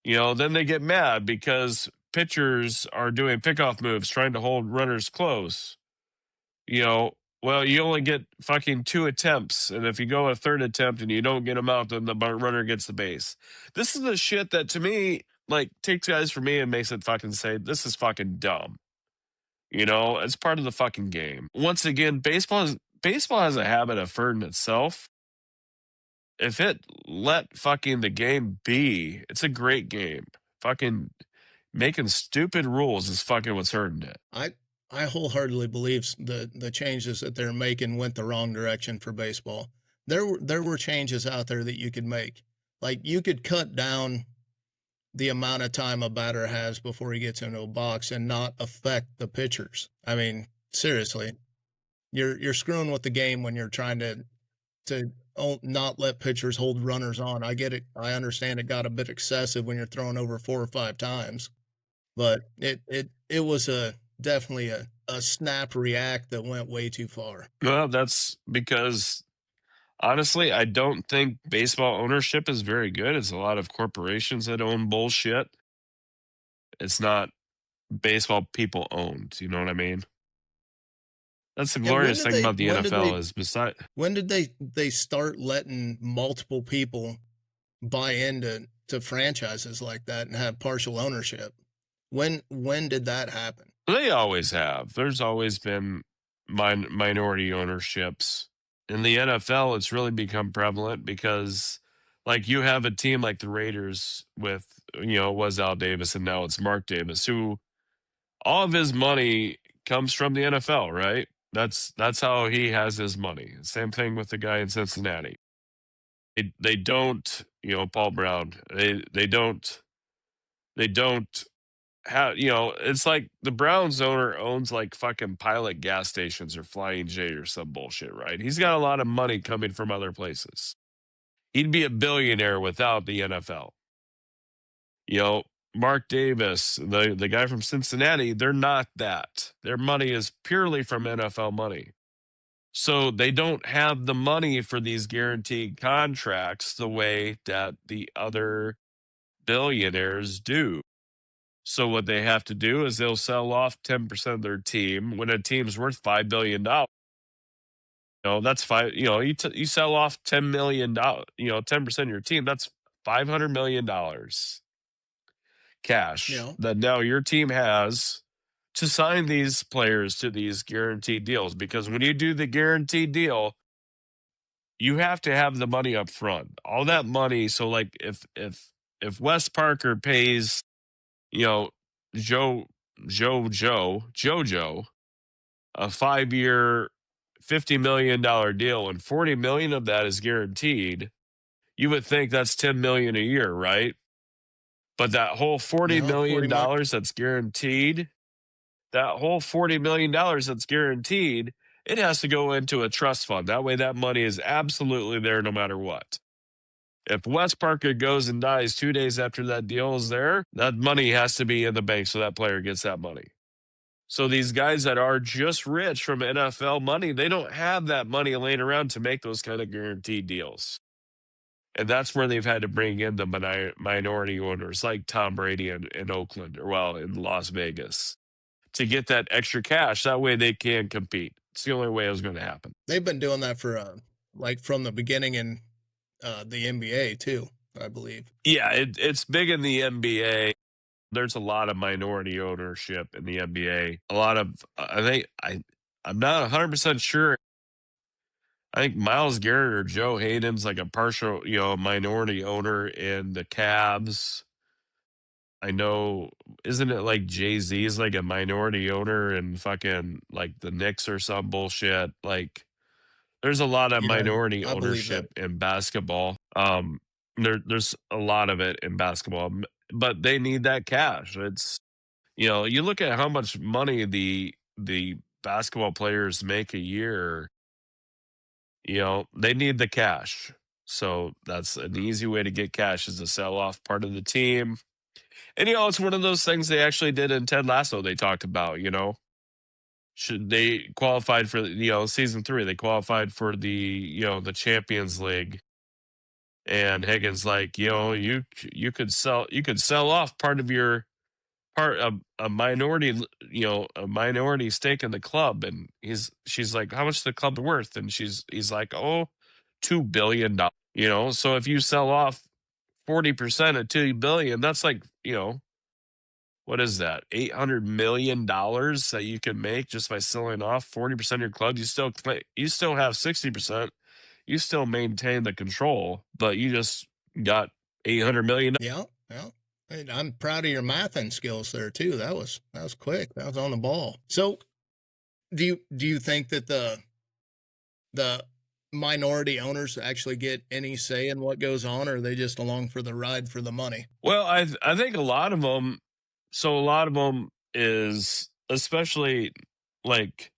Then they get mad because pitchers are doing pickoff moves, trying to hold runners close. Well, you only get fucking 2 attempts, and if you go a third attempt and you don't get them out, then the runner gets the base. This is the shit that, to me, takes guys from me and makes it fucking say, this is fucking dumb. It's part of the fucking game. Once again, baseball has a habit of hurting itself. If it let fucking the game be, it's a great game. Fucking making stupid rules is fucking what's hurting it. I wholeheartedly believe the changes that they're making went the wrong direction for baseball. There were changes out there that you could make. Like, you could cut down the amount of time a batter has before he gets into a box and not affect the pitchers. Seriously, you're screwing with the game when you're trying to not let pitchers hold runners on. I get it. I understand it got a bit excessive when you're throwing over 4 or 5 times, but it was definitely a snap react that went way too far. Well, that's because, honestly, I don't think baseball ownership is very good. It's a lot of corporations that own bullshit. It's not baseball people owned. You know what I mean? That's the Yeah, when glorious did thing they about the when did NFL they is beside when did they start letting multiple people buy into franchises like that and have partial ownership? When did that happen? they always have. There's always been minority ownerships. In the NFL, it's really become prevalent because, like, you have a team like the Raiders with, was Al Davis and now it's Mark Davis, who all of his money comes from the NFL, right? That's how he has his money. Same thing with the guy in Cincinnati. They don't, Paul Brown. They don't have, it's like the Browns owner owns like fucking Pilot gas stations or Flying J or some bullshit, right? He's got a lot of money coming from other places. He'd be a billionaire without the NFL. Mark Davis, the guy from Cincinnati, they're not that. Their money is purely from NFL money. So they don't have the money for these guaranteed contracts the way that the other billionaires do. So what they have to do is they'll sell off 10% of their team when a team's worth $5 billion. That's five, you sell off $10 million, 10% of your team, that's $500 million cash Yeah. that now your team has to sign these players to these guaranteed deals. Because when you do the guaranteed deal, you have to have the money up front. All that money. So like if Wes Parker pays, you know, Jojo a 5-year $50 million deal and 40 million of that is guaranteed, you would think that's 10 million a year, right? But that whole $40 No, pretty million much. that's guaranteed, that whole $40 million that's guaranteed, it has to go into a trust fund. That way that money is absolutely there no matter what. If Wes Parker goes and dies 2 days after that deal is there, that money has to be in the bank so that player gets that money. So these guys that are just rich from NFL money, they don't have that money laying around to make those kind of guaranteed deals. And that's where they've had to bring in the minority owners like Tom Brady in Oakland in Las Vegas to get that extra cash. That way they can compete. It's the only way it was going to happen. They've been doing that for like from the beginning in the NBA too, I believe. Yeah, it's big in the NBA. There's a lot of minority ownership in the NBA. A lot of, I'm not 100% sure. I think Myles Garrett or Joe Hayden's like a partial, minority owner in the Cavs. I know, isn't it like Jay-Z's like a minority owner in fucking like the Knicks or some bullshit? Like, there's a lot of Yeah, minority I believe that. ownership in basketball. There's a lot of it in basketball, but they need that cash. It's, you look at how much money the basketball players make a year. They need the cash. So that's an easy way to get cash is to sell off part of the team. And it's one of those things they actually did in Ted Lasso. They talked about, should they qualified for season 3? They qualified for the Champions League, and Higgins like you could sell off part of your a minority a minority stake in the club, and she's like, how much is the club worth? And he's like, oh, $2 billion. So if you sell off 40% of $2 billion, that's like what is that? $800 million that you can make just by selling off 40% of your club. You still have 60%. You still maintain the control, but you just got $800 million. Yeah, yeah. And I'm proud of your mathing skills there too. That was quick. That was on the ball. So, do you think that the minority owners actually get any say in what goes on, or are they just along for the ride for the money? Well, I think a lot of them. So a lot of them is, especially like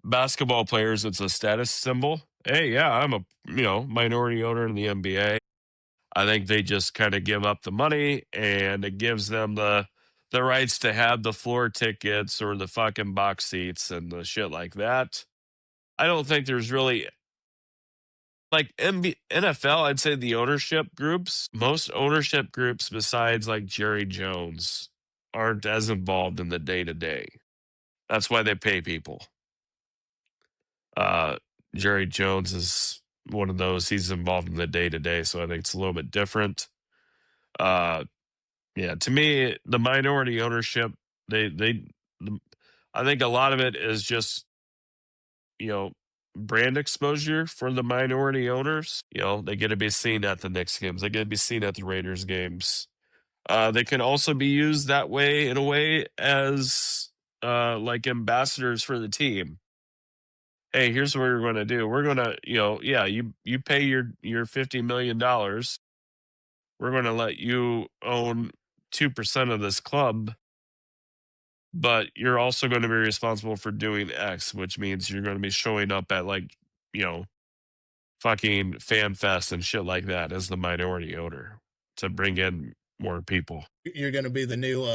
basketball players, it's a status symbol. Hey, yeah, I'm a minority owner in the NBA. I think they just kind of give up the money, and it gives them the rights to have the floor tickets or the fucking box seats and the shit like that. I don't think there's really like NFL. I'd say the ownership groups, most ownership groups besides like Jerry Jones, aren't as involved in the day to day. That's why they pay people. Jerry Jones is one of those. He's involved in the day to day, so I think it's a little bit different. Yeah, to me, the minority ownership, I think a lot of it is just brand exposure for the minority owners. They get to be seen at the Knicks games. They get to be seen at the Raiders games. They can also be used that way in a way as like ambassadors for the team. Hey, here's what we're going to do. We're going to, you pay your $50 million. We're going to let you own 2% of this club, but you're also going to be responsible for doing X, which means you're going to be showing up at fucking fan fest and shit like that as the minority owner to bring in more people. You're going to be the new,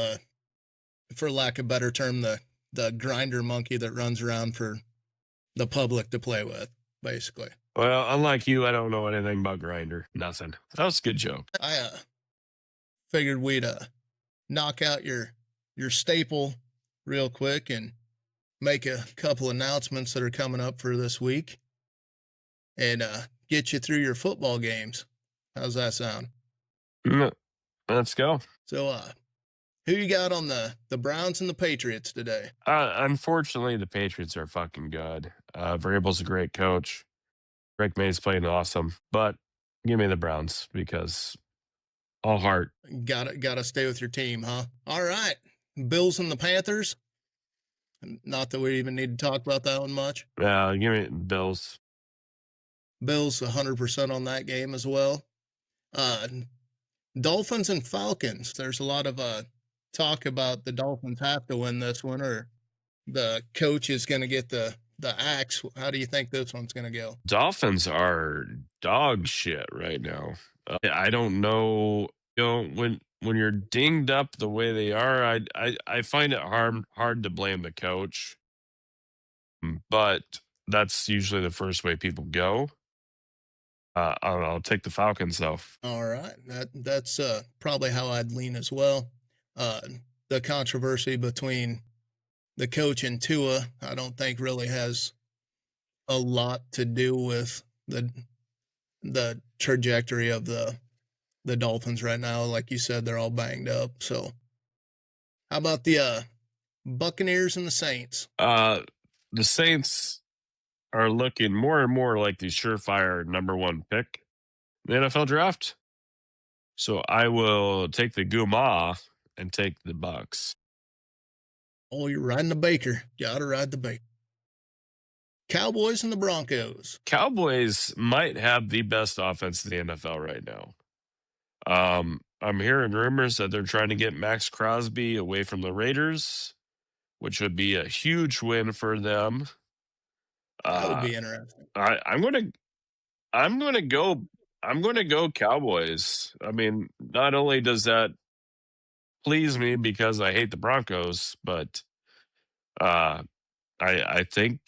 for lack of a better term, the grinder monkey that runs around for the public to play with, basically. Well, unlike you, I don't know anything about Grinder. Nothing. That was a good joke. I figured we'd knock out your staple real quick and make a couple announcements that are coming up for this week and get you through your football games. How's that sound? Let's go. So, who you got on the Browns and the Patriots today? Unfortunately, the Patriots are fucking good. Vrabel's a great coach. Rick May's playing awesome, but give me the Browns because all heart. Gotta stay with your team, huh? All right. Bills and the Panthers. Not that we even need to talk about that one much. Yeah, give me Bills. Bills 100% on that game as well. Dolphins and Falcons. There's a lot of talk about the Dolphins have to win this one or the coach is going to get the axe. How do you think this one's going to go? Dolphins are dog shit right now. I don't know. When you're dinged up the way they are, I find it hard to blame the coach. But that's usually the first way people go. I'll take the Falcons though. All right, that's probably how I'd lean as well. The controversy between the coach and Tua, I don't think really has a lot to do with the trajectory of the Dolphins right now. Like you said, they're all banged up. So, how about the Buccaneers and the Saints? The Saints are looking more and more like the surefire number one pick in the NFL draft. So I will take the Guma and take the Bucks. Oh, you're riding the Baker. Gotta ride the Baker. Cowboys and the Broncos. Cowboys might have the best offense in the NFL right now. I'm hearing rumors that they're trying to get Max Crosby away from the Raiders, which would be a huge win for them. That would be interesting. I'm going to go Cowboys. I mean, not only does that please me because I hate the Broncos, but I think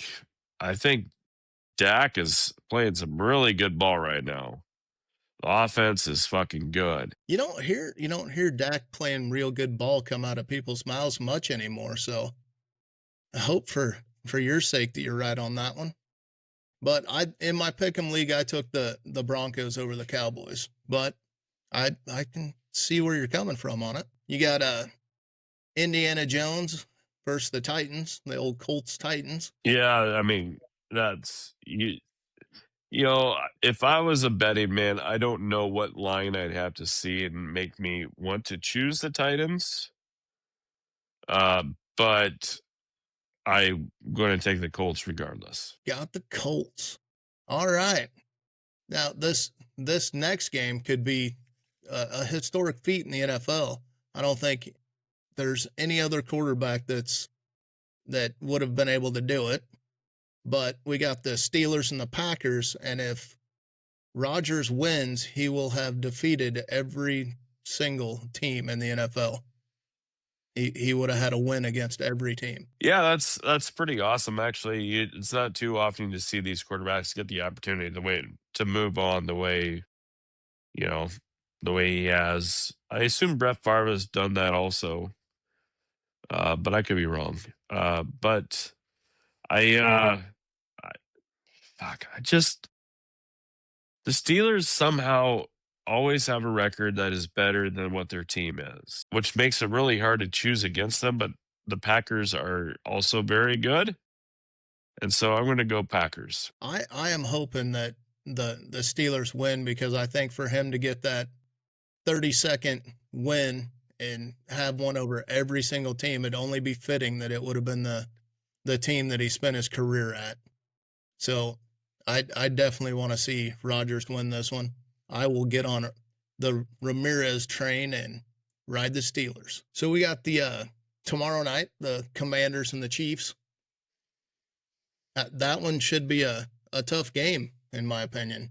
Dak is playing some really good ball right now. The offense is fucking good. You don't hear Dak playing real good ball come out of people's mouths much anymore. So I hope for your sake that you're right on that one. But in my pick'em league, I took the Broncos over the Cowboys. But I can see where you're coming from on it. You got Indiana Jones versus the Titans, the old Colts Titans. Yeah, I mean that's you. If I was a betting man, I don't know what line I'd have to see and make me want to choose the Titans. But I'm going to take the Colts regardless. Got the Colts. All right. Now this next game could be a historic feat in the NFL. I don't think there's any other quarterback that would have been able to do it. But we got the Steelers and the Packers, and if Rodgers wins, he will have defeated every single team in the NFL. He would have had a win against every team. Yeah, that's pretty awesome. Actually, it's not too often to see these quarterbacks get the opportunity to move on the way he has. I assume Brett Favre has done that also, but I could be wrong. But fuck, the Steelers somehow always have a record that is better than what their team is, which makes it really hard to choose against them. But the Packers are also very good. And so I'm going to go Packers. I am hoping that the Steelers win, because I think for him to get that 30-second win and have one over every single team, it'd only be fitting that it would have been the team that he spent his career at. So I definitely want to see Rodgers win this one. I will get on the Ramirez train and ride the Steelers. So we got the tomorrow night, the Commanders and the Chiefs. That one should be a tough game, in my opinion.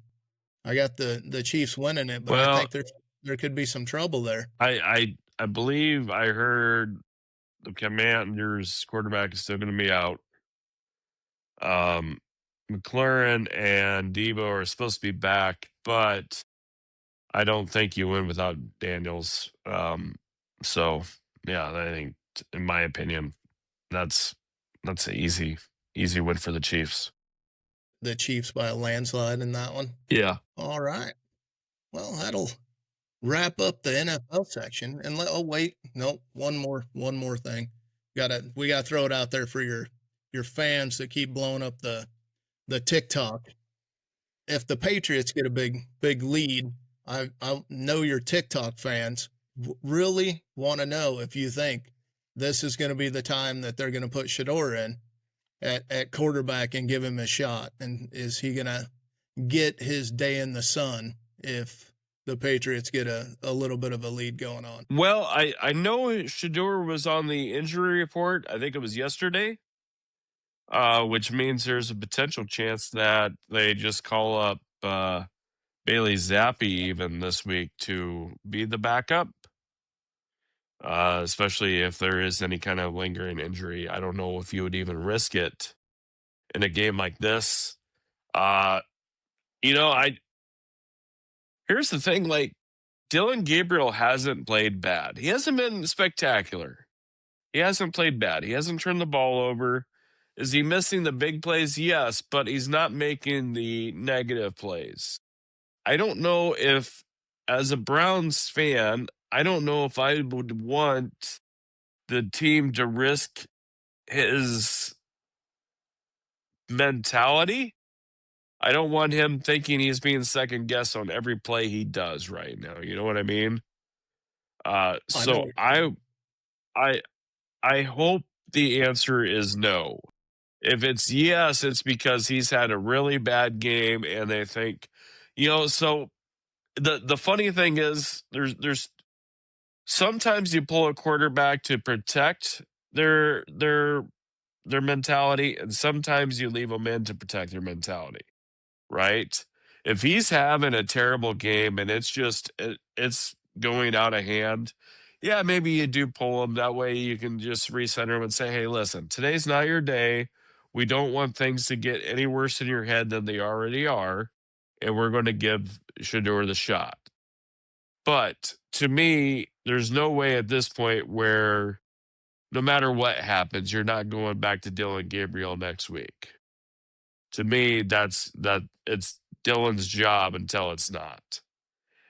I got the Chiefs winning it, but I think there could be some trouble there. I believe I heard the Commanders quarterback is still going to be out. McLaurin and Debo are supposed to be back, but I don't think you win without Daniels. So yeah, I think, in my opinion, that's an easy win for the Chiefs. The Chiefs by a landslide in that one. Yeah. All right. Well, that'll wrap up the NFL section. And one more thing. We gotta throw it out there for your fans that keep blowing up the TikTok. If the Patriots get a big lead, I know your TikTok fans really want to know if you think this is going to be the time that they're going to put Shedeur in at quarterback and give him a shot. And is he going to get his day in the sun if the Patriots get a little bit of a lead going on? Well, I know Shedeur was on the injury report. I think it was yesterday, which means there's a potential chance that they just call up Bailey Zappi even this week to be the backup, especially if there is any kind of lingering injury. I don't know if you would even risk it in a game like this. Here's the thing, like, Dylan Gabriel hasn't played bad. He hasn't been spectacular. He hasn't played bad. He hasn't turned the ball over. Is he missing the big plays? Yes, but he's not making the negative plays. I don't know if, as a Browns fan, I don't know if I would want the team to risk his mentality. I don't want him thinking he's being second guessed on every play he does right now. You know what I mean? So I hope the answer is no. If it's yes, it's because he's had a really bad game and they think, so the funny thing is there's sometimes you pull a quarterback to protect their mentality, and sometimes you leave them in to protect their mentality, right? If he's having a terrible game and it's going out of hand, yeah, maybe you do pull him. That way you can just recenter him and say, hey, listen, today's not your day. We don't want things to get any worse in your head than they already are, and we're going to give Shedeur the shot. But to me, there's no way at this point where no matter what happens, you're not going back to Dylan Gabriel next week. To me, it's Dylan's job until it's not.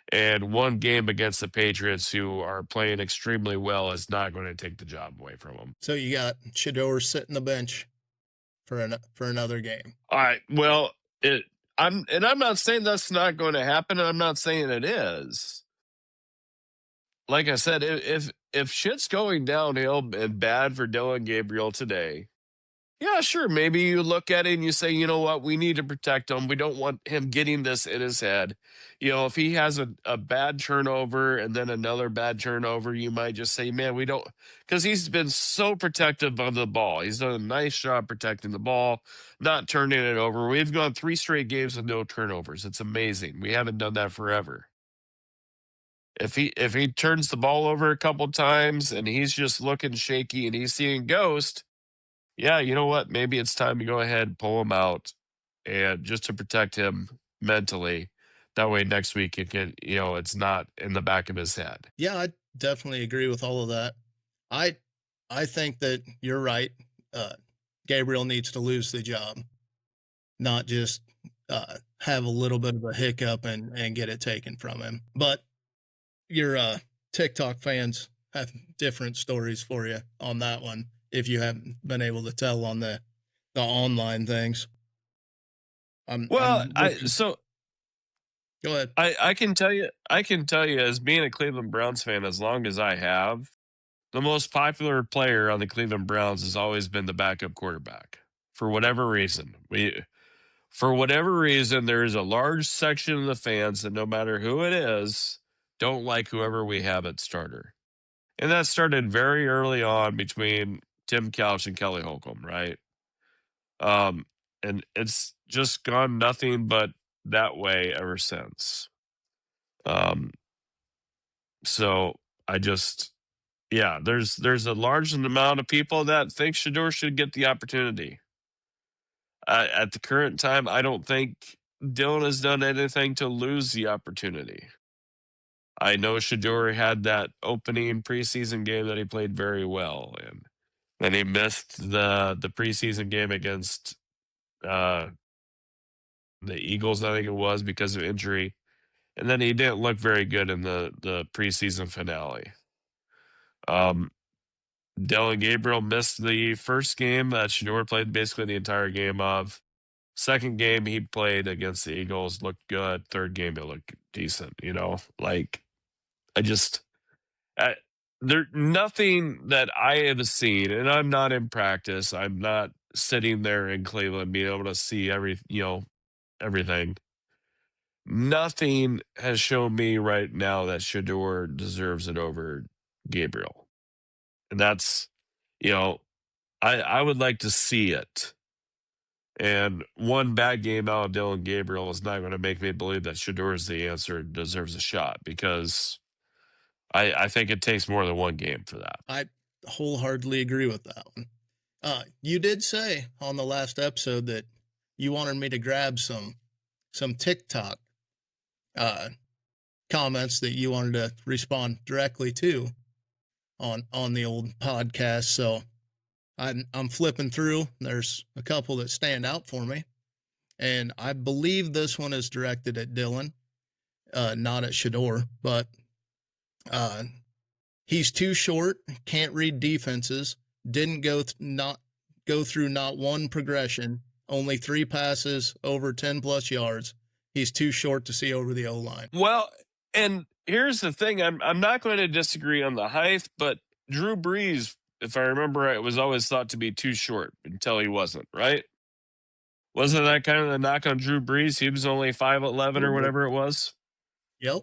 And one game against the Patriots, who are playing extremely well, is not going to take the job away from him. So you got Shedeur sitting the bench for another game. All right. Well, I'm not saying that's not going to happen, and I'm not saying it is. Like I said, if shit's going downhill and bad for Dylan Gabriel today, yeah, sure. Maybe you look at it and you say, you know what, we need to protect him. We don't want him getting this in his head. If he has a bad turnover and then another bad turnover, you might just say, man, we don't, because he's been so protective of the ball. He's done a nice job protecting the ball, not turning it over. We've gone 3 straight games with no turnovers. It's amazing. We haven't done that forever. If he turns the ball over a couple times and he's just looking shaky and he's seeing ghost, yeah, you know what? Maybe it's time to go ahead and pull him out, and just to protect him mentally. That way next week it's not in the back of his head. Yeah, I definitely agree with all of that. I think that you're right. Gabriel needs to lose the job. not just have a little bit of a hiccup and get it taken from him. But your TikTok fans have different stories for you on that one if you haven't been able to tell on the online things. Well, Go ahead. I can tell you, as being a Cleveland Browns fan, as long as I have, the most popular player on the Cleveland Browns has always been the backup quarterback. For whatever reason, there is a large section of the fans that, no matter who it is, don't like whoever we have at starter. And that started very early on between Tim Couch and Kelly Holcomb, right? And it's just gone nothing but that way ever since. So I just, yeah, there's a large amount of people that think Shador should get the opportunity. At the current time, I don't think Dylan has done anything to lose the opportunity. I know Shador had that opening preseason game that he played very well, and then he missed the preseason game against the Eagles, I think it was, because of injury, and then he didn't look very good in the preseason finale. Dylan Gabriel missed the first game that Shador played basically the entire game of. Second game he played against the Eagles, looked good. Third game it looked decent. Like there nothing that I have seen, and I'm not in practice. I'm not sitting there in Cleveland being able to see everything. Nothing has shown me right now that Shador deserves it over Gabriel. And that's, I would like to see it. And one bad game out of Dylan Gabriel is not going to make me believe that Shador is the answer and deserves a shot, because I think it takes more than one game for that. I wholeheartedly agree with that one. You did say on the last episode that you wanted me to grab some TikTok comments that you wanted to respond directly to on the old podcast. So I'm flipping through. There's a couple that stand out for me, and I believe this one is directed at Dylan, not at Shador. But he's too short, can't read defenses, didn't go through not one progression, only 3 passes over 10 plus yards. He's too short to see over the O-line. Well, and here's the thing. I'm not going to disagree on the height, but Drew Brees, if I remember right, was always thought to be too short until he wasn't, right? Wasn't that kind of the knock on Drew Brees? He was only 5'11" or whatever it was. Yep.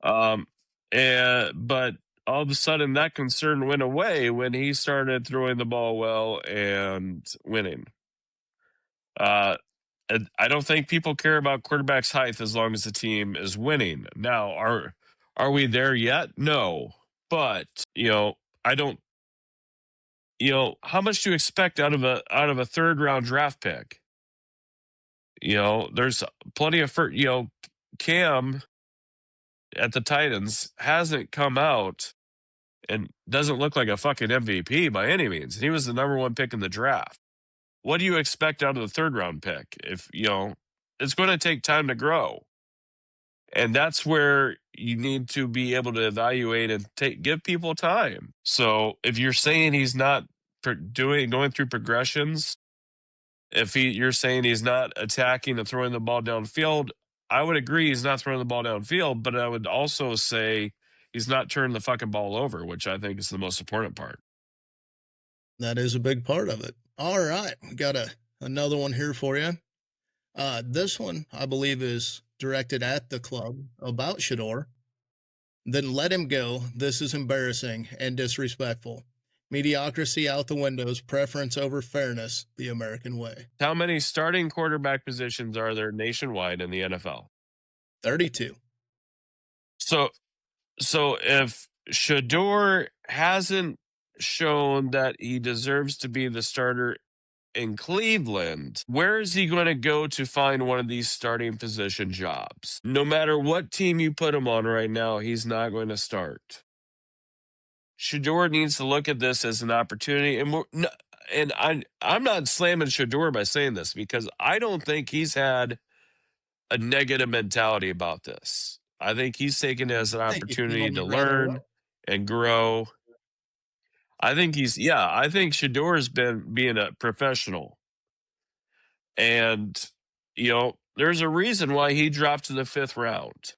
But all of a sudden that concern went away when he started throwing the ball well and winning. I don't think people care about quarterback's height as long as the team is winning. Now, are we there yet? No. But, I don't, how much do you expect out of a third round draft pick? There's plenty of, Cam at the Titans hasn't come out and doesn't look like a fucking MVP by any means. He was the number 1 pick in the draft. What do you expect out of the third round pick? If, it's going to take time to grow. And that's where you need to be able to evaluate and give people time. So if you're saying he's not going through progressions, if you're saying he's not attacking and throwing the ball downfield, I would agree he's not throwing the ball downfield, but I would also say he's not turning the fucking ball over, which I think is the most important part. That is a big part of it. All right, we got another one here for you. This one, I believe, is directed at the club about Shador. Then let him go. This is embarrassing and disrespectful. Mediocrity out the windows, preference over fairness, the American way. How many starting quarterback positions are there nationwide in the NFL? 32. So if Shador hasn't shown that he deserves to be the starter in Cleveland, where is he going to go to find one of these starting position jobs? No matter what team you put him on right now, he's not going to start. Shador needs to look at this as an opportunity, and I'm not slamming Shador by saying this because I don't think he's had a negative mentality about this. I think he's taken it as an I think he's opportunity doing to rather learn well. and grow. I think I think Shador's been being a professional. And, there's a reason why he dropped to the 5th round.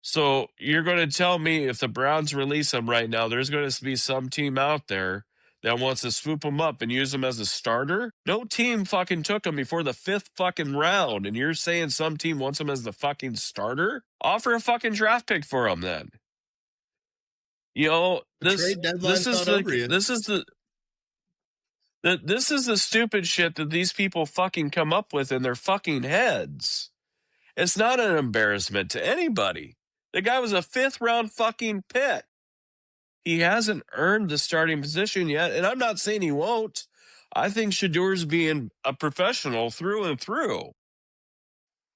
So you're going to tell me if the Browns release him right now, there's going to be some team out there that wants to swoop him up and use him as a starter? No team fucking took him before the 5th fucking round. And you're saying some team wants him as the fucking starter? Offer a fucking draft pick for him then. The This trade deadline's not over yet. this is the stupid shit that these people fucking come up with in their fucking heads. It's not an embarrassment to anybody. The guy was a 5th round fucking pick. He hasn't earned the starting position yet, and I'm not saying he won't. I think Shador's being a professional through and through.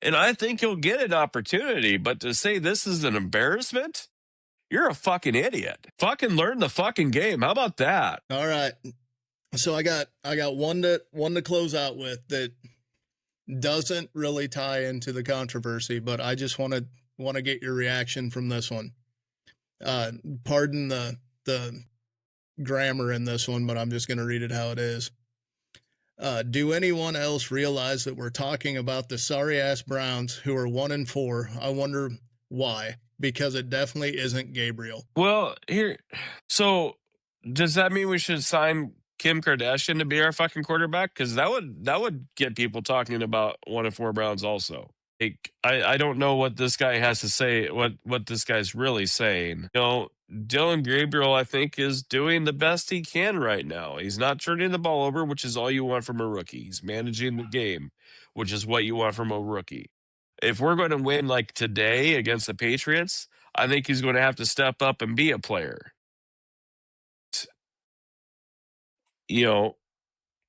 And I think he'll get an opportunity, but to say this is an embarrassment, you're a fucking idiot. Fucking learn the fucking game. How about that? All right. So I got one to close out with that doesn't really tie into the controversy, but I just want to get your reaction from this one. Pardon the grammar in this one, but I'm just going to read it how it is. Do anyone else realize that we're talking about the sorry ass Browns who are 1-4? I wonder why, because it definitely isn't Gabriel. Well, so does that mean we should sign Kim Kardashian to be our fucking quarterback? Because that would get people talking about 1-4 Browns also. Like, I don't know what this guy has to say, what this guy's really saying. Dylan Gabriel, I think, is doing the best he can right now. He's not turning the ball over, which is all you want from a rookie. He's managing the game, which is what you want from a rookie. If we're going to win like today against the Patriots, I think he's going to have to step up and be a player.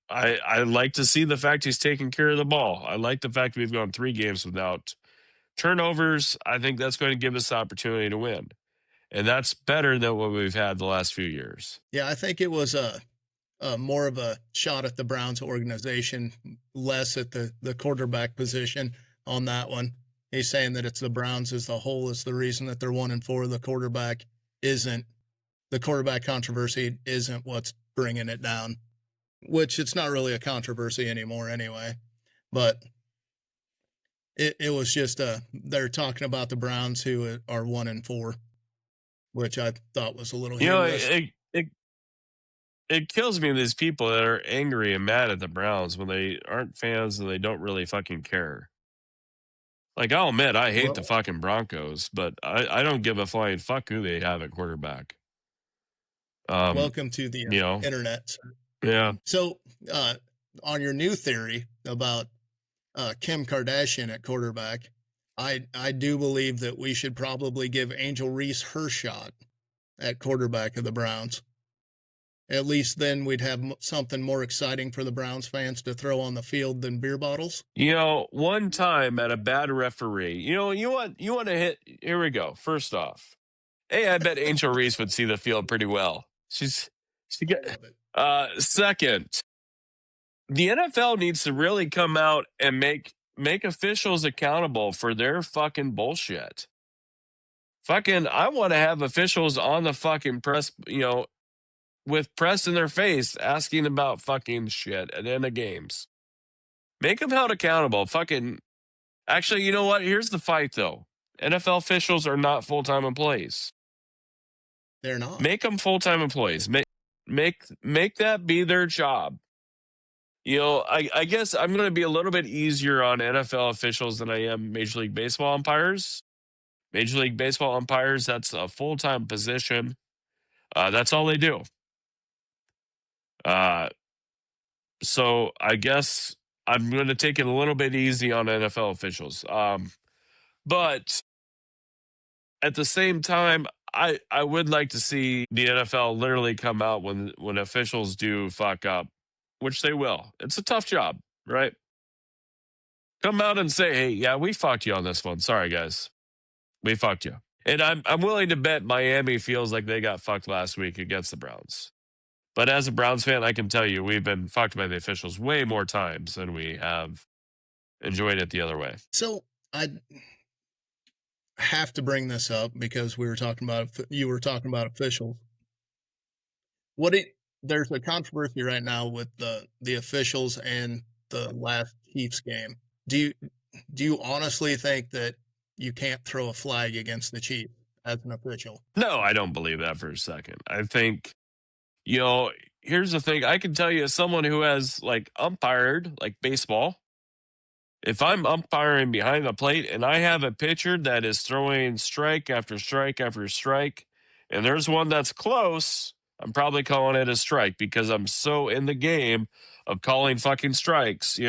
I like to see the fact he's taking care of the ball. I like the fact we've gone 3 games without turnovers. I think that's going to give us the opportunity to win. And that's better than what we've had the last few years. Yeah, I think it was a more of a shot at the Browns organization, less at the quarterback position on that one. He's saying that it's the Browns as the whole is the reason that they're 1-4. The quarterback controversy isn't what's bringing it down, which it's not really a controversy anymore anyway. But it was just they're talking about the Browns who are 1-4, which I thought was a little humorous. It kills me these people that are angry and mad at the Browns when they aren't fans and they don't really fucking care. Like, I'll admit, I hate the fucking Broncos, but I don't give a flying fuck who they have at quarterback. Welcome to the internet. Yeah. So, on your new theory about Kim Kardashian at quarterback, I do believe that we should probably give Angel Reese her shot at quarterback of the Browns. At least then we'd have something more exciting for the Browns fans to throw on the field than beer bottles. One time at a bad referee, you want to hit. Here we go. First off, hey, I bet Angel Reese would see the field pretty well. She second, the NFL needs to really come out and make officials accountable for their fucking bullshit. Fucking, I want to have officials on the fucking press, with press in their face asking about fucking shit at the end of games. Make them held accountable. Fucking, actually, you know what? Here's the fight, though. NFL officials are not full-time employees. They're not. Make them full-time employees. Make that be their job. I guess I'm going to be a little bit easier on NFL officials than I am Major League Baseball umpires. Major League Baseball umpires, that's a full-time position. That's all they do. So I guess I'm going to take it a little bit easy on NFL officials. But at the same time, I would like to see the NFL literally come out when officials do fuck up, which they will. It's a tough job, right? Come out and say, hey, yeah, we fucked you on this one. Sorry, guys. We fucked you. And I'm willing to bet Miami feels like they got fucked last week against the Browns. But as a Browns fan, I can tell you we've been fucked by the officials way more times than we have enjoyed it the other way. So I have to bring this up because you were talking about officials. There's a controversy right now with the officials and the last Chiefs game. Do you honestly think that you can't throw a flag against the Chiefs as an official? No, I don't believe that for a second. I think, here's the thing. I can tell you as someone who has like umpired like baseball, if I'm umpiring behind the plate and I have a pitcher that is throwing strike after strike after strike, and there's one that's close, I'm probably calling it a strike because I'm so in the game of calling fucking strikes,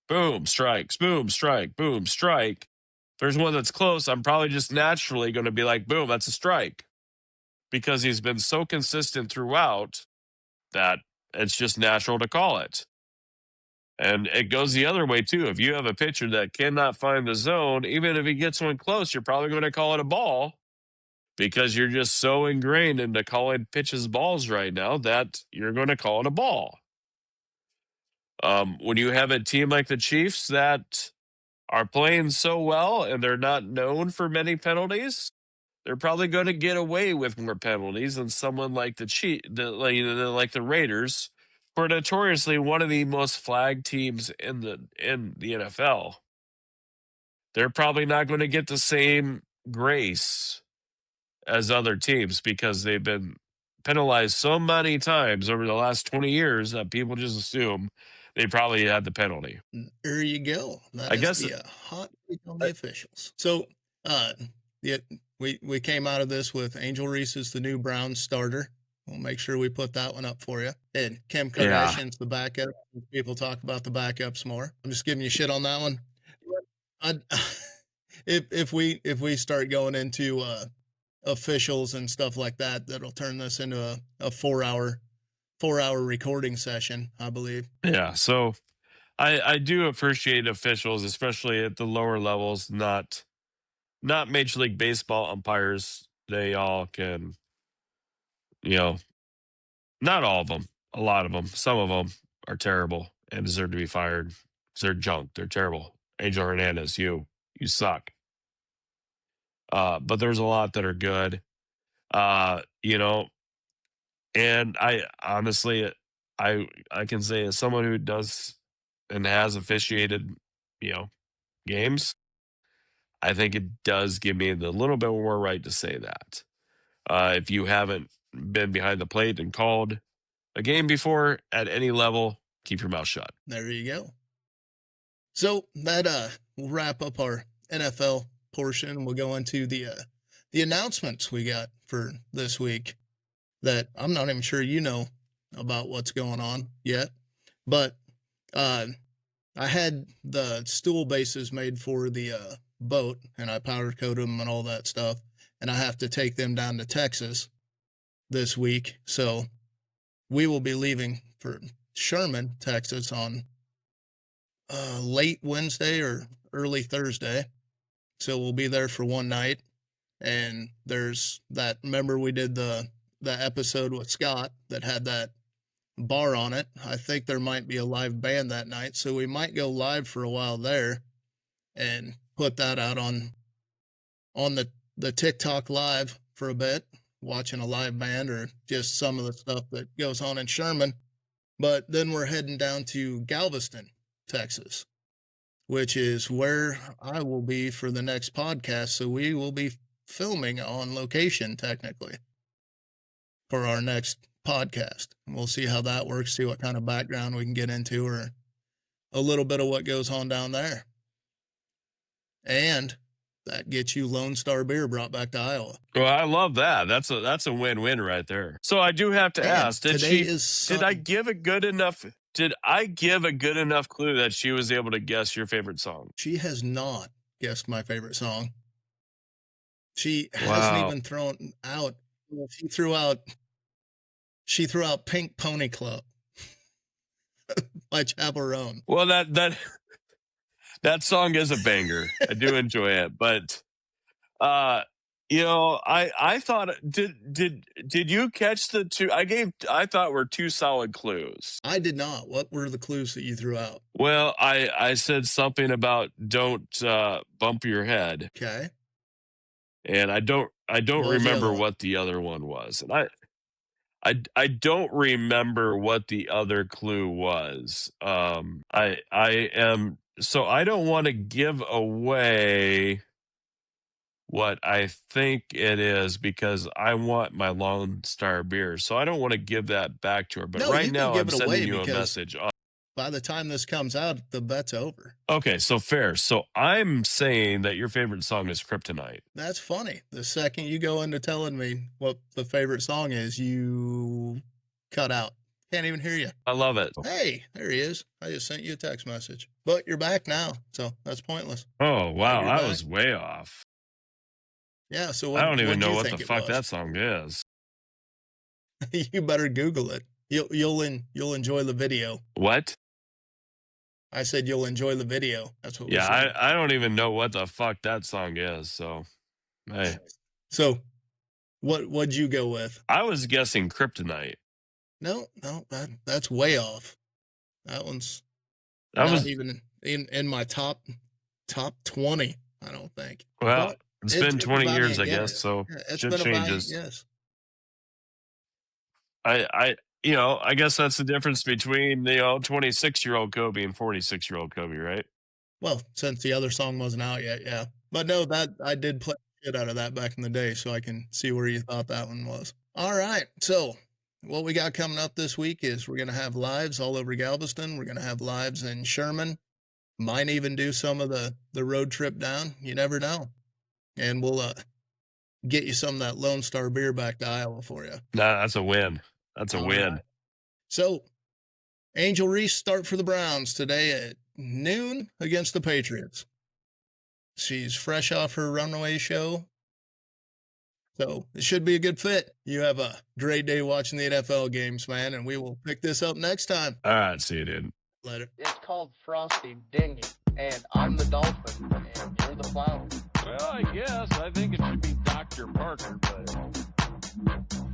boom, strikes, boom, strike, boom, strike. If there's one that's close, I'm probably just naturally going to be like, boom, that's a strike because he's been so consistent throughout that it's just natural to call it. And it goes the other way too. If you have a pitcher that cannot find the zone, even if he gets one close, you're probably going to call it a ball because you're just so ingrained into calling pitches balls right now that you're going to call it a ball. When you have a team like the Chiefs that are playing so well and they're not known for many penalties, they're probably going to get away with more penalties than someone like like the Raiders, who are notoriously one of the most flagged teams in the NFL. They're probably not going to get the same grace as other teams because they've been penalized so many times over the last 20 years that people just assume they probably had the penalty. There you go. I guess the hot take on the officials. So, we came out of this with Angel Reese is the new Browns starter. We'll make sure we put that one up for you. And Kim Kardashian's the backup. People talk about the backups more. I'm just giving you shit on that one. If we start going into officials and stuff like that, that'll turn this into a 4-hour recording session, I believe. Yeah, so I do appreciate officials, especially at the lower levels, not Major League Baseball umpires. They all can, not all of them, a lot of them. Some of them are terrible and deserve to be fired because they're junk. They're terrible. Angel Hernandez, you suck. But there's a lot that are good. And I honestly, I can say as someone who does and has officiated, games, I think it does give me the little bit more right to say that. If you haven't been behind the plate and called a game before at any level, keep your mouth shut. There you go. So that will wrap up our NFL portion. We'll go into the announcements we got for this week that I'm not even sure about what's going on yet. But I had the stool bases made for the boat, and I powder coated them and all that stuff. And I have to take them down to Texas this week. So we will be leaving for Sherman, Texas on late Wednesday or early Thursday. So we'll be there for one night. And there's that, remember we did the episode with Scott that had that bar on it. I think there might be a live band that night. So we might go live for a while there and put that out on the TikTok live for a bit, watching a live band or just some of the stuff that goes on in Sherman. But then we're heading down to Galveston, Texas, which is where I will be for the next podcast. So we will be filming on location technically for our next podcast. And we'll see how that works, see what kind of background we can get into or a little bit of what goes on down there. And that gets you Lone Star beer brought back to Iowa. Well, I love that. That's a win-win right there. So I do have to ask, did I give a good enough clue that she was able to guess your favorite song? She has not guessed my favorite song. She hasn't even thrown out. She threw out Pink Pony Club by Chaperone. Well, that song is a banger. I do enjoy it, but I thought did you catch the two? I thought were two solid clues. I did not. What were the clues that you threw out? Well, I said something about don't bump your head, Okay. and I don't What was the remember other one? what the other one was, and I don't remember what the other clue was. I am so I don't want to give away what I think it is because I want my Lone Star beer. So I don't want to give that back to her. But No, right you can now give I'm it sending away you a because message. by the time this comes out, the bet's over. Okay, so fair. So I'm saying that your favorite song is Kryptonite. That's funny. The second you go into telling me what the favorite song is, you cut out. Can't even hear you. I love it. Hey, there he is. I just sent you a text message. But you're back now, so that's pointless. Oh, wow. you're I back. was way off. Yeah, so I don't even what'd know you what the think it fuck was? that song is. You better Google it. You'll enjoy the video. What? I said you'll enjoy the video. That's what we Yeah, said. I don't even know what the fuck that song is. So, hey, So what'd you go with? I was guessing Kryptonite. No, that's way off. That one's That not was even in my top 20, I don't think. well. But It's been 20 a years, valiant I guess. guess. So Yeah, it's shit been a valiant changes. guess. I I guess that's the difference between 26-year-old Kobe and 46-year-old Kobe, right? Well, since the other song wasn't out yet, yeah. But no, that I did play shit out of that back in the day, so I can see where you thought that one was. All right, so what we got coming up this week is we're gonna have lives all over Galveston. We're gonna have lives in Sherman. Might even do some of the road trip down. You never know. And we'll get you some of that Lone Star beer back to Iowa for you. Nah, that's a win. That's a All win. right. So Angel Reese start for the Browns today at noon against the Patriots. She's fresh off her runaway show, so it should be a good fit. You have a great day watching the NFL games, man, and we will pick this up next time. All right, see you, dude. Later. It's called Frosty, Dinghy, and I'm the Dolphin, and you're the Flounder. Well, I guess I think it should be Dr. Parker, but